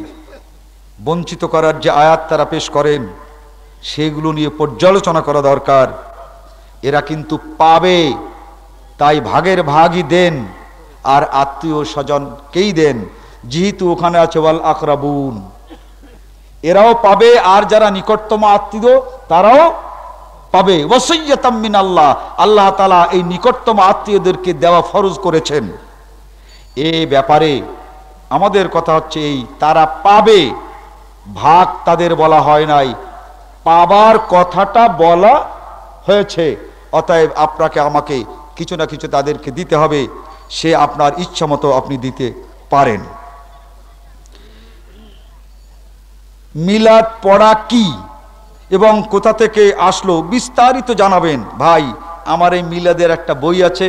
বঞ্চিত করার যে আয়াত তারা পেশ করেন সেগুলো নিয়ে পর্যালোচনা করা দরকার। এরা কিন্তু পাবে, তাই ভাগের ভাগই দেন, আর আত্মীয় স্বজনকেই দেন, যেহেতু ওখানে আছে ওয়াল আকরাবুন, এরাও পাবে, আর যারা নিকটতম আত্মীয় তারাও পাবে। ওয়াসিয়্যাতাম মিনাল্লাহ, আল্লাহ তাআলা এই নিকটতম আত্মীয়দেরকে দেওয়া ফরজ করেছেন। এ ব্যাপারে আমাদের কথা হচ্ছে এই, তারা পাবে, ভাগ তাদের বলা হয় নাই, পাবার কথাটা বলা হয়েছে। অতএব আপনাকে আমাকে কিছু না কিছু তাদেরকে দিতে হবে, সে আপনার ইচ্ছা মতো আপনি দিতে পারেন। মিলাদ পড়া কি এবং কোথা থেকে আসলো বিস্তারিত জানাবেন। ভাই, আমার এই মিলাদের একটা বই আছে,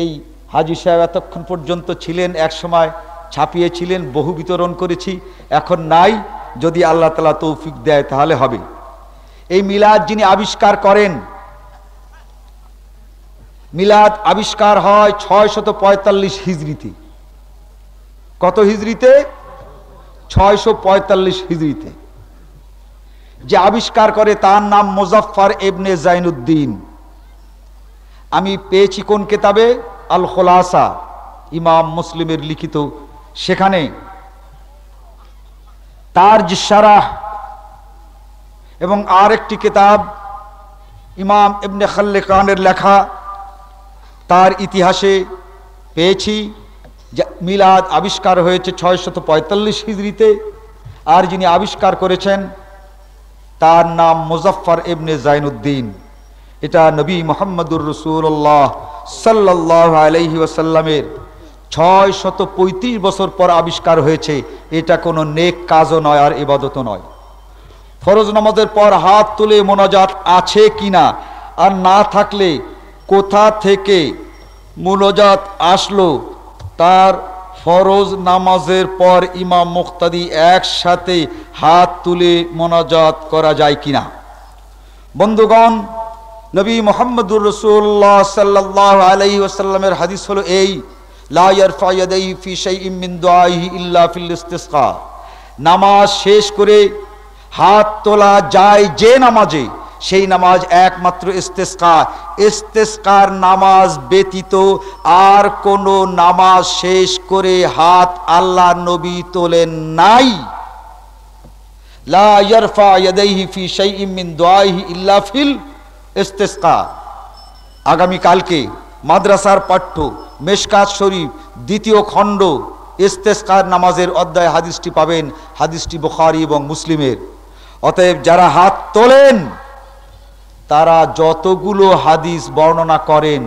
এই হাজী সাহেব এতক্ষণ পর্যন্ত ছিলেন, এক সময় ছাপিয়েছিলেন, বহু বিতরণ করেছি, এখন নাই, যদি আল্লাহ তাআলা তৌফিক দেয় তাহলে হবে। এই মিলাদ যিনি আবিষ্কার করেন, মিলাদ আবিষ্কার হয় 645 হিজরিতে। কত হিজরিতে? 645 হিজরিতে। যে আবিষ্কার করে তার নাম মুজাফফর ইবনে জাইনুদ্দিন। আমি পেয়েছি কোন কিতাবে? আল খুলাসা, ইমাম মুসলিমের লিখিত। সেখানে তার যে শারাহ এবং আরেকটি কিতাব ইমাম ইবনে খাল্লিকানের লেখা, তার ইতিহাসে পেয়েছি যে মিলাদ আবিষ্কার হয়েছে 645 হিজরিতে, আর যিনি আবিষ্কার করেছেন তার নাম মুজাফফর ইবনে জাইনুদ্দিন। এটা নবী মুহাম্মদুর রাসূলুল্লাহ সাল্লাল্লাহু আলাইহি ওয়াসাল্লামের 635 বছর পর আবিষ্কার হয়েছে। এটা কোনো নেক কাজও নয় আর ইবাদতও নয়। ফরজ নামাজের পর হাত তুলে মোনাজাত আছে কিনা, আর না থাকলে কোথা থেকে মোনাজাত আসলো, তার ফরজ নামাজের পর ইমাম মুক্তাদি একসাথে হাত তুলে মোনাজাত করা যায় কিনা। বন্ধুগণ, নবী মুহাম্মদুর রাসূলুল্লাহ সাল্লাল্লাহু আলাইহি ওয়াসাল্লামের হাদিস হলো এই, লা ইয়ারফা ইয়াদাইহি ফি শাইইন মিন দুআইহি ইল্লা ফিল ইসতিসকা। নামাজ শেষ করে হাত তোলা যায় যে নামাজে, সেই নামাজ একমাত্র ইস্তেসকা। ইস্তেসকার নামাজ ব্যতীত আর কোন নামাজ শেষ করে হাত আল্লাহ নবী তোলেন নাই। লা ইয়ারফা ইয়াদাইহি ফি শাইইন মিন দুআইহি ইল্লা ফিল ইস্তেসকা। আগামী কালকে মাদ্রাসার পাঠ্য মেশকাত শরীফ 2য় খণ্ড ইস্তেসকার নামাজের অধ্যায় হাদিসটি পাবেন। হাদিসটি বুখারী এবং মুসলিমের। অতএব যারা হাত তোলেন তারা যতগুলো হাদিস বর্ণনা করেন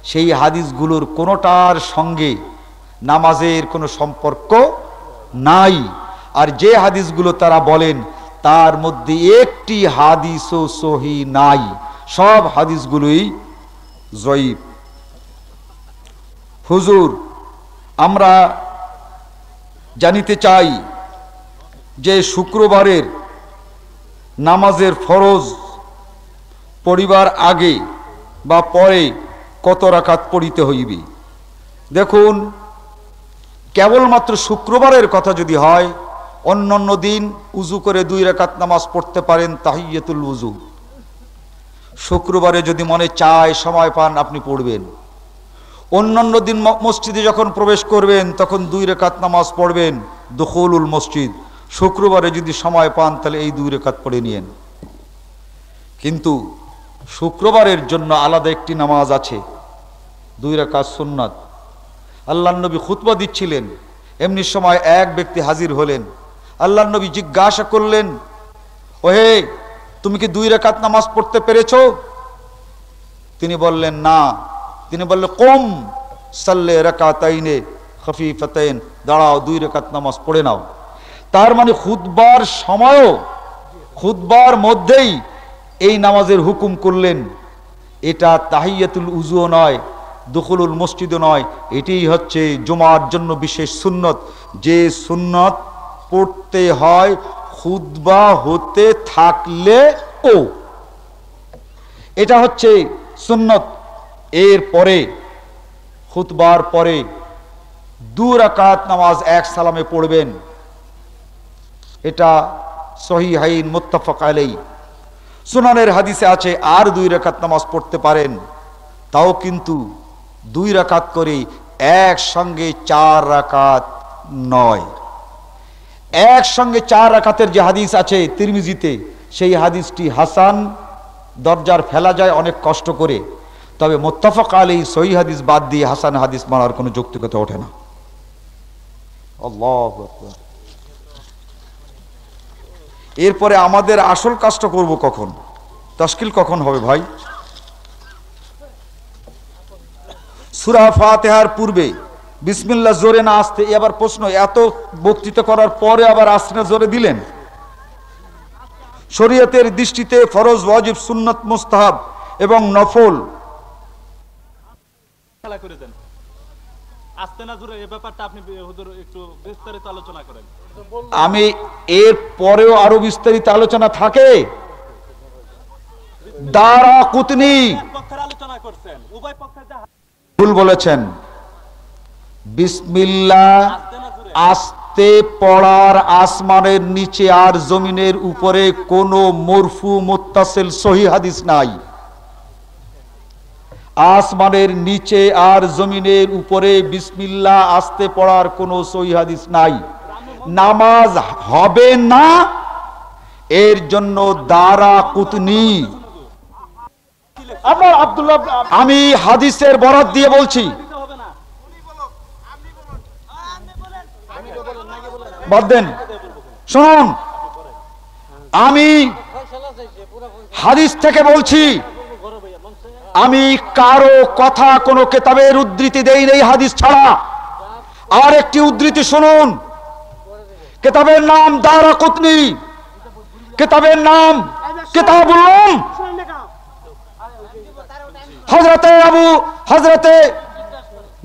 সেই হাদিসগুলোর কোনোটার সঙ্গে নামাজের কোনো সম্পর্ক নাই। আর যে হাদিসগুলো তারা বলেন তার মধ্যে একটি হাদিসও সহিহ নাই, সব হাদিসগুলোই জয়ীফ। হুজুর, আমরা জানিতে চাই যে শুক্রবারের নামাজের ফরজ পড়িবার আগে বা পরে কত রাকাত পড়িতে হইবে। দেখুন, কেবলমাত্র শুক্রবারের কথা যদি হয়, অন্যান্য দিন উজু করে 2 রাকাত নামাজ পড়তে পারেন, তাহিয়াতুল উজু। শুক্রবারে যদি মনে চায়, সময় পান, আপনি পড়বেন। অন্যান্য দিন মসজিদে যখন প্রবেশ করবেন তখন 2 রাকাত নামাজ পড়বেন, দুখুলুল মসজিদ। শুক্রবারে যদি সময় পান তাহলে এই 2 রাকাত পড়ে নিয়েন। কিন্তু শুক্রবারের জন্য আলাদা একটি নামাজ আছে, 2 রাকাত সুন্নাত। আল্লাহর নবী খুতবা দিচ্ছিলেন, এমনি সময় এক ব্যক্তি হাজির হলেন। আল্লাহর নবী জিজ্ঞাসা করলেন, ওহে, তুমি কি 2 রাকাত নামাজ পড়তে পেরেছো? তিনি বললেন না। তিনি বললেন, কুম সাল্লে রাকাতাইনে খফিফাতাইন, দাঁড়াও, 2 রাকাত নামাজ পড়ে নাও। তার মানে খুতবার সময়ও, খুতবার মধ্যেই এই নামাজের হুকুম করলেন। এটা তাহিয়াতুল উজুও নয়, দুখুলুল মসজিদও নয়, এটিই হচ্ছে জুমার জন্য বিশেষ সুন্নত, যে সুন্নত পড়তে হয় খুতবা হতে থাকলে। ও এটা হচ্ছে সুন্নত। এর পরে খুতবার পরে 2 রাকাত নামাজ এক সালামে পড়বেন। এটা সহিহাইন মুত্তাফাক আলাইহি। সুনানের হাদিসে আছে আর 2 রাকাত নামাজ পড়তে পারেন, তাও কিন্তু 2 রাকাত করে, একসঙ্গে 4 রাকাত নয়। একসঙ্গে 4 রাকাতের যে হাদিস আছে তিরমিজিতে, সেই হাদিসটি হাসান দরজার ফেলা যায় অনেক কষ্ট করে। তবে মুত্তাফাক আলাইহি সহিহ হাদিস বাদ দিয়ে হাসান হাদিস মানার কোনো যৌক্তিকতা ওঠে না। আল্লাহু আকবার। এরপরে আমাদের আসল কাজটা করব কখন? তাশকিল কখন হবে ভাই? সূরা ফাতিহার পূর্বে বিসমিল্লাহ জোরে না আসতে, এবার প্রশ্ন, এত বক্তৃতা করার পরে আবার আসতে না জোরে দিলেন? শরীয়তের দৃষ্টিতে ফরজ, ওয়াজিব, সুন্নাত, মুস্তাহাব এবং নফল
করে দেন। আসতে না জোরে, এই ব্যাপারটা আপনি হুজুর একটু বিস্তারিত আলোচনা করেন।
আমি এর পরেও আরো বিস্তারিত আলোচনা থাকে। দারাকুতনি
পক্ষের আলোচনা করছেন, উভয় পক্ষের যা
ভুল বলেছেন। বিসমিল্লাহ আস্তে পড়ার আসমানের নিচে আর জমিনের উপরে কোনো মরফু মুত্তাসিল সহিহ হাদিস নাই। আসমানের নিচে আর জমিনের উপরে বিসমিল্লাহ আস্তে পড়ার কোনো সহিহ হাদিস নাই। নামাজ হবে না, এর জন্য দারাকুতনি। আপনার আব্দুল্লাহ, আমি হাদিসের বরাত দিয়ে বলছি, বাদ দেন। শুনুন, আমি হাদিস থেকে বলছি, আমি কারো কথা কোনো কিতাবের উদ্ধৃতি দেই নেই হাদিস ছাড়া। আর একটি উদ্ধৃতি শুনুন, কিতাবের নাম দারাকুতনি। কিতাবের নাম কিতাবুল উম। হযরতে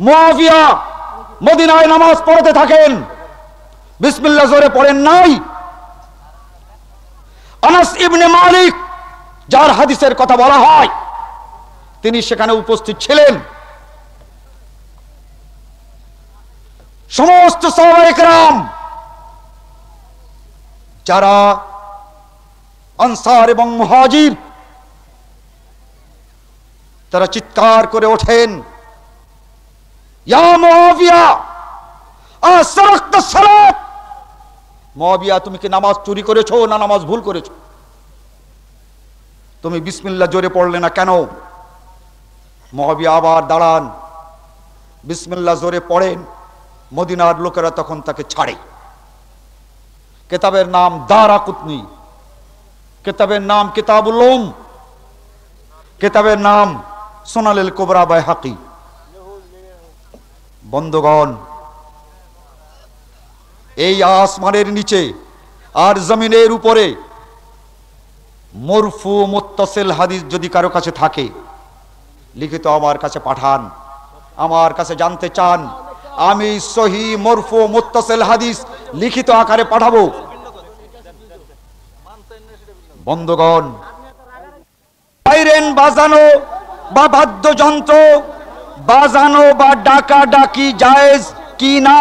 মুআবিয়া মদিনায় নামাজ পড়তে থাকেন, বিসমিল্লাহ জোরে পড়েন নাই। আনাস ইবনে মালিক, যার হাদিসের কথা বলা হয়, তিনি সেখানে উপস্থিত ছিলেন। সমস্ত সাহাবায়ে কেরাম যারা আনসার এবং মুহাজির, তারা চিৎকার করে ওঠেন, ইয়া মুআবিয়া আসরাকতা সালাত। মুআবিয়া, তুমি কি নামাজ চুরি করেছো না নামাজ ভুল করেছো? তুমি বিসমিল্লাহ জোরে পড়লে না কেন? মুআবিয়া আবার দাঁড়ান, বিসমিল্লাহ জোরে পড়েন। মদিনার লোকেরা তখন তাকে ছাড়ে। কিতাবের নাম দারাকুতনি, কিতাবের নাম কিতাবুল উম, কিতাবের নাম সুনানুল কুবরা বাইহাকি। বন্ধুগণ, এই আসমানের নিচে আর জমিনের উপরে মরফু মুত্তাসিল হাদিস যদি কারো কাছে থাকে, লিখিত আমার কাছে পাঠান। আমার কাছে জানতে চান, আমি সহিহ মরফু মুত্তাসিল হাদিস লিখিত আকারে পাঠাবো। বন্ধুগণ, সাইরেন বাজানো বা বাদ্যযন্ত্র বাজানো বা ডাকা ডাকি জায়েজ কি না?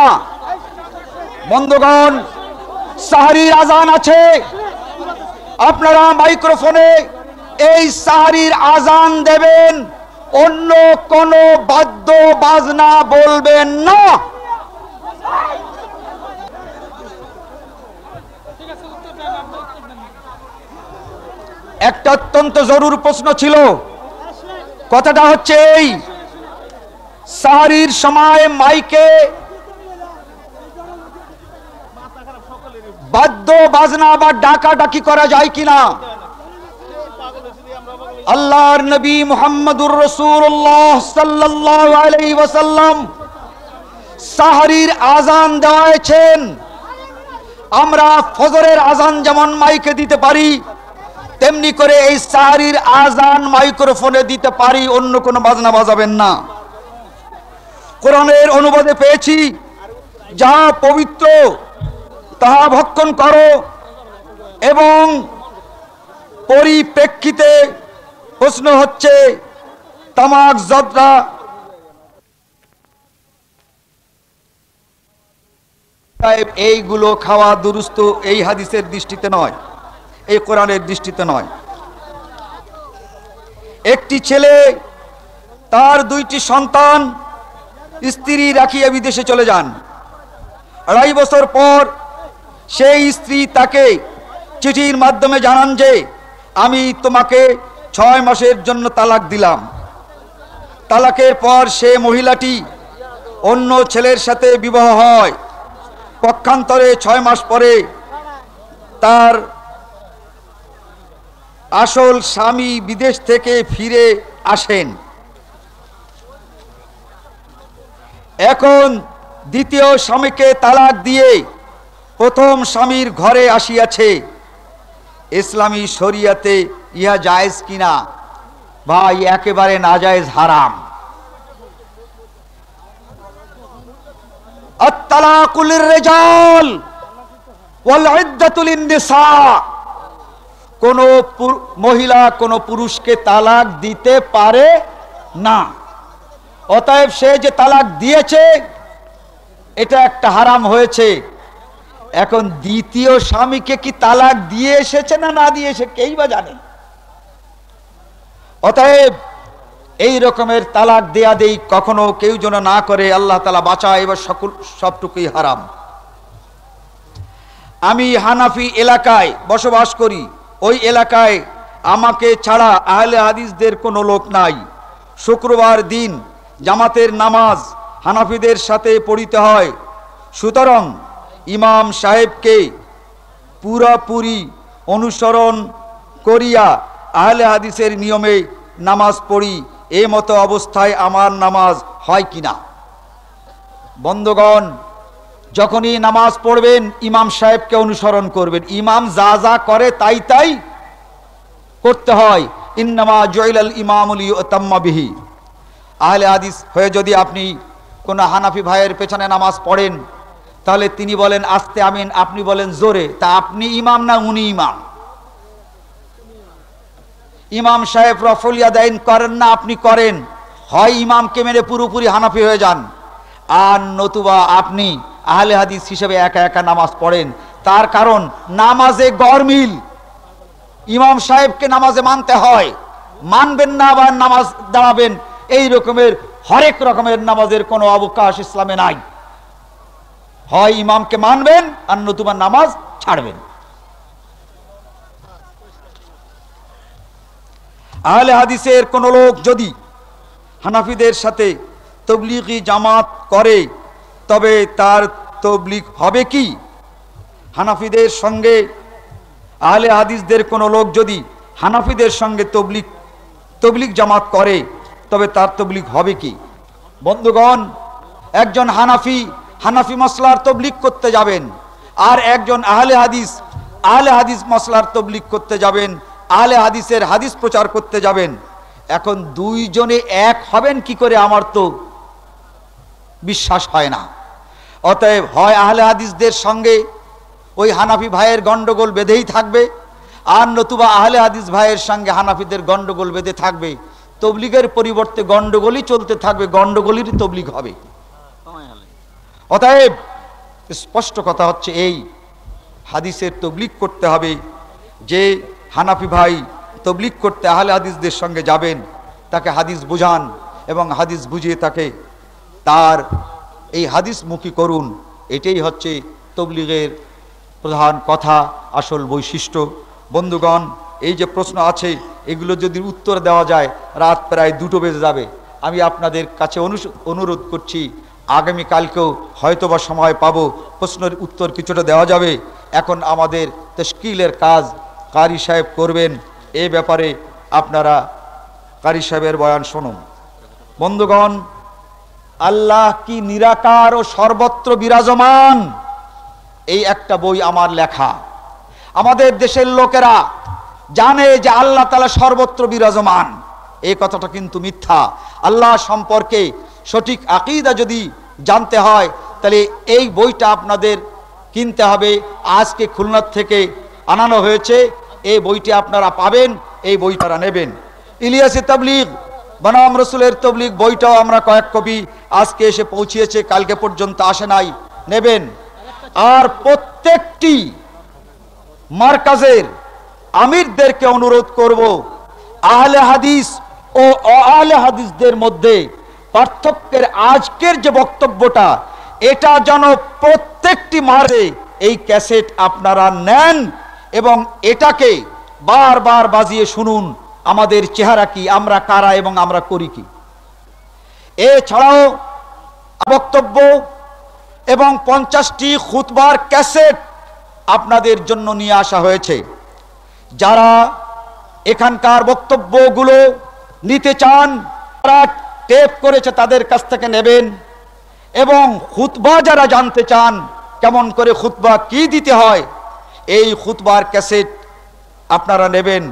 বন্ধুগণ, সাহরির আজান আছে, আপনারা মাইক্রোফোনে এই সাহরির আজান দেবেন, অন্য কোন বাদ্য বাজনা বলবেন না। একটা অত্যন্ত জরুরি প্রশ্ন ছিল। কথাটা হচ্ছে এই, সাহরির সময় মাইকে বাদ্য বাজনা বা ডাকা ডাকি করা যায় কিনা? আল্লাহর নবী মুহাম্মদুর রাসূলুল্লাহ সাল্লাল্লাহু আলাইহি ওয়াসাল্লাম সাহরির আজান দেওয়াছেন। আমরা ফজরের আজান যেমন মাইকে দিতে পারি, তেমনি করে এই সাহরির আজান মাইক্রোফোনে দিতে পারি, অন্য কোনো বাজনা বাজাবেন না। কোরআনের অনুবাদে পেয়েছি, যাহা পবিত্র তাহা ভক্ষণ করো, এবং পরিপ্রেক্ষিতে প্রশ্ন হচ্ছে তামাক জর্দা এইগুলো খাওয়া দুরুস্ত এই হাদিসের দৃষ্টিতে নয়, এই কোরআনের দৃষ্টিতে নয়। একটি ছেলে তার 2টি সন্তান স্ত্রী রাখিয়া বিদেশে চলে যান। 2.5 বছর পর সেই স্ত্রী তাকে চিঠির মাধ্যমে জানান যে আমি তোমাকে 6 মাসের জন্য তালাক দিলাম। তালাকের পর সে মহিলাটি অন্য ছেলের সাথে বিবাহ হয়। পক্ষান্তরে 6 মাস পরে তার আসল স্বামী বিদেশ থেকে ফিরে আসেন। এখন দ্বিতীয় স্বামীকে তালাক দিয়ে প্রথম স্বামীর ঘরে আসিয়াছে। ইসলামী শরিয়াতে ইহা জায়েজ কিনা? ভাই, একেবারে নাজায়েজ, হারাম। আত-তালাকু লির-রিজাল ওয়াল ইদ্দাতু লিন-নিসা। কোন মহিলা কোন পুরুষকে তালাক দিতে পারে না। অতএব সে যে তালাক দিয়েছে এটা একটা হারাম হয়েছে। এখন দ্বিতীয় স্বামীকে কি তালাক দিয়ে এসেছে না না দিয়ে এসে কেই বা জানে। অতএব এই রকমের তালাক দেয়া দেই কখনো কেউ যেন না করে, আল্লাহ তাআলা বাঁচায়। এবার সবটুকুই হারাম। আমি হানাফি এলাকায় বসবাস করি। ওই এলাকায় আমাকে ছাড়া আহলে হাদিসদের কোনো লোক নাই। শুক্রবার দিন জামাতের নামাজ হানাফিদের সাথে পড়িতে হয়। সুতরাং ইমাম সাহেবকে পুরাপুরি অনুসরণ করিয়া আহলে হাদিসের নিয়মে নামাজ পড়ি। এই মতো অবস্থায় আমার নামাজ হয় কিনা? বন্ধুগণ, যখনই নামাজ পড়বেন ইমাম সাহেবকে অনুসরণ করবেন। ইমাম যা যা করে তাই তাই করতে হয়। ইন্নামা জুইলাল ইমামু লিয়ুতাম্মা বিহি। আহলে হাদিস হয়ে যদি আপনি কোনো হানাফি ভাইয়ের পেছনে নামাজ পড়েন, তাহলে তিনি বলেন আস্তে আমিন, আপনি বলেন জোরে, তা আপনি ইমাম না উনি ইমাম? ইমাম সাহেব রফুল ইয়াদাইন করেন না, আপনি করেন। হয় ইমামকে মেনে পুরোপুরি হানাফি হয়ে যান, আর নতুবা আপনি আহলে হাদিস হিসেবে একা একা নামাজ পড়েন। তার কারণ নামাজে গরমিল, ইমাম সাহেবকে নামাজে মানতে হয়। মানবেন না আবার নামাজ দাঁড়াবেন, এই রকমের হরেক রকমের নামাজের কোনো অবকাশ ইসলামে নাই। হয় ইমামকে মানবেন আর নতুবা নামাজ ছাড়বেন। আহলে হাদিসের কোন লোক যদি হানাফিদের সাথে তবলিগি জামাত করে, তবে তার তবলিগ হবে কি? হানাফিদের সঙ্গে আহলে হাদিসদের কোন লোক যদি হানাফিদের সঙ্গে তবলিগ জামাত করে, তবে তার তবলিগ হবে কি? বন্ধুগণ, একজন হানাফি মাসলার তবলিগ করতে যাবেন, আর একজন আহলে হাদিস মাসলার তবলিগ করতে যাবেন, আহলে হাদিসের হাদিস প্রচার করতে যাবেন। এখন দুইজনে এক হবেন কি করে আমার তো বিশ্বাস হয় না। অতএব হয় আহলে হাদিসদের সঙ্গে ওই হানাফি ভাইয়ের গন্ডগোল বেঁধেই থাকবে, আর নতুবা আহলে হাদিস ভাইয়ের সঙ্গে হানাফিদের গন্ডগোল বেঁধে থাকবে। তবলিগের পরিবর্তে গন্ডগোলই চলতে থাকবে, গন্ডগোলেরই তবলিগ হবে। অতএব স্পষ্ট কথা হচ্ছে এই, হাদিসের তবলিগ করতে হবে। যে হানাফি ভাই তবলিগ করতে আহলে হাদিসদের সঙ্গে যাবেন, তাকে হাদিস বুঝান এবং হাদিস বুঝিয়ে তাকে তার এই হাদিসমুখী করুন। এটাই হচ্ছে তবলিগের প্রধান কথা, আসল বৈশিষ্ট্য। বন্ধুগণ, এই যে প্রশ্ন আছে, এগুলো যদি উত্তর দেওয়া যায় রাত প্রায় 2টো বেজে যাবে। আমি আপনাদের কাছে অনুরোধ করছি, আগামীকালকেও হয়তোবা সময় পাবো, প্রশ্নের উত্তর কিছুটা দেওয়া যাবে। এখন আমাদের তাশকিলের কাজ কারি সাহেব করবেন। এ ব্যাপারে আপনারা কারি সাহেবের বয়ান শুনুন। বন্ধুগণ, আল্লাহ কি নিরাকার ও সর্বত্র বিরাজমান, এই একটা বই আমার লেখা। আমাদের দেশের লোকেরা জানে যে আল্লাহ তাআলা সর্বত্র বিরাজমান, এই কথাটা কিন্তু মিথ্যা। আল্লাহ সম্পর্কে সঠিক আকীদা যদি জানতে হয়, তাহলে এই বইটা আপনাদের কিনতে হবে। আজকে খুলনা থেকে আনানো হয়েছে, এই বইটি আপনারা পাবেন, এই বইটা নেবেন। ইলিয়াসে তাবলীগ বনাম রসুলের তবলিগ বইটাও আমরা কয়েক কপি আজকে এসে পৌঁছিয়েছে, কালকে পর্যন্ত আসে নাই, নেবেন। আর প্রত্যেকটি মার্কাজের আমিরদেরকে অনুরোধ করব, আহলে হাদিস ও আহলে হাদিসদের মধ্যে পার্থক্যের আজকের যে বক্তব্যটা, এটা যেন প্রত্যেকটি মারে এই ক্যাসেট আপনারা নেন এবং এটাকে বারবার বাজিয়ে শুনুন, আমাদের চেহারা কি, আমরা কারা এবং আমরা করি কি। এছাড়াও বক্তব্য এবং 50টি খুতবার ক্যাসেট আপনাদের জন্য নিয়ে আসা হয়েছে। যারা এখানকার বক্তব্যগুলো নিতে চান, তারা টেপ করেছে, তাদের কাছ থেকে নেবেন। এবং খুতবা যারা জানতে চান কেমন করে খুতবা কি দিতে হয়, এই খুতবার ক্যাসেট আপনারা নেবেন,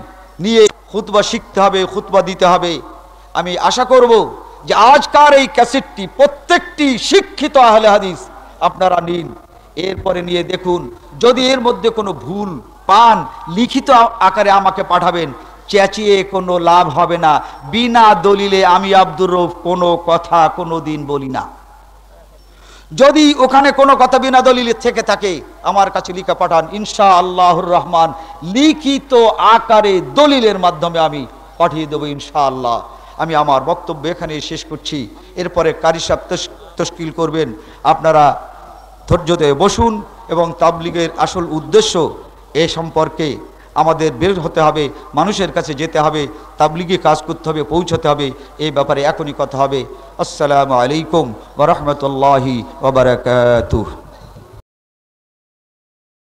নিয়ে খুতবা শিখতে হবে, খুতবা দিতে হবে। আমি আশা করব যে আজকার এই ক্যাসেটটি প্রত্যেকটি শিক্ষিত আহলে হাদিস আপনারা নিন, এরপরে নিয়ে দেখুন, যদি এর মধ্যে কোনো ভুল পান লিখিত আকারে আমাকে পাঠাবেন। চেঁচিয়ে কোনো লাভ হবে না, বিনা দলিলে আমি আব্দুর রউফ কোনো কথা কোনো দিন বলি না। যদি ওখানে কোনো কথা বিনা দলিলে থেকে থাকে আমার কাছে লিখে পাঠান, ইনশাআল্লাহুর রহমান লিখিত আকারে দলিলের মাধ্যমে আমি পাঠিয়ে দেবো ইনশাআল্লাহ। আমি আমার বক্তব্য এখানে শেষ করছি, এরপরে কারি সাহেব তশকিল করবেন। আপনারা ধৈর্য ধরে বসুন এবং তাবলিগের আসল উদ্দেশ্য এ সম্পর্কে আমাদের বের হতে হবে, মানুষের কাছে যেতে হবে, তাবলিগি কাজ করতে হবে, পৌঁছাতে হবে, এই ব্যাপারে এখনই কথা হবে। আসসালামু আলাইকুম ওয়া রাহমাতুল্লাহি ওয়া বারাকাতুহু।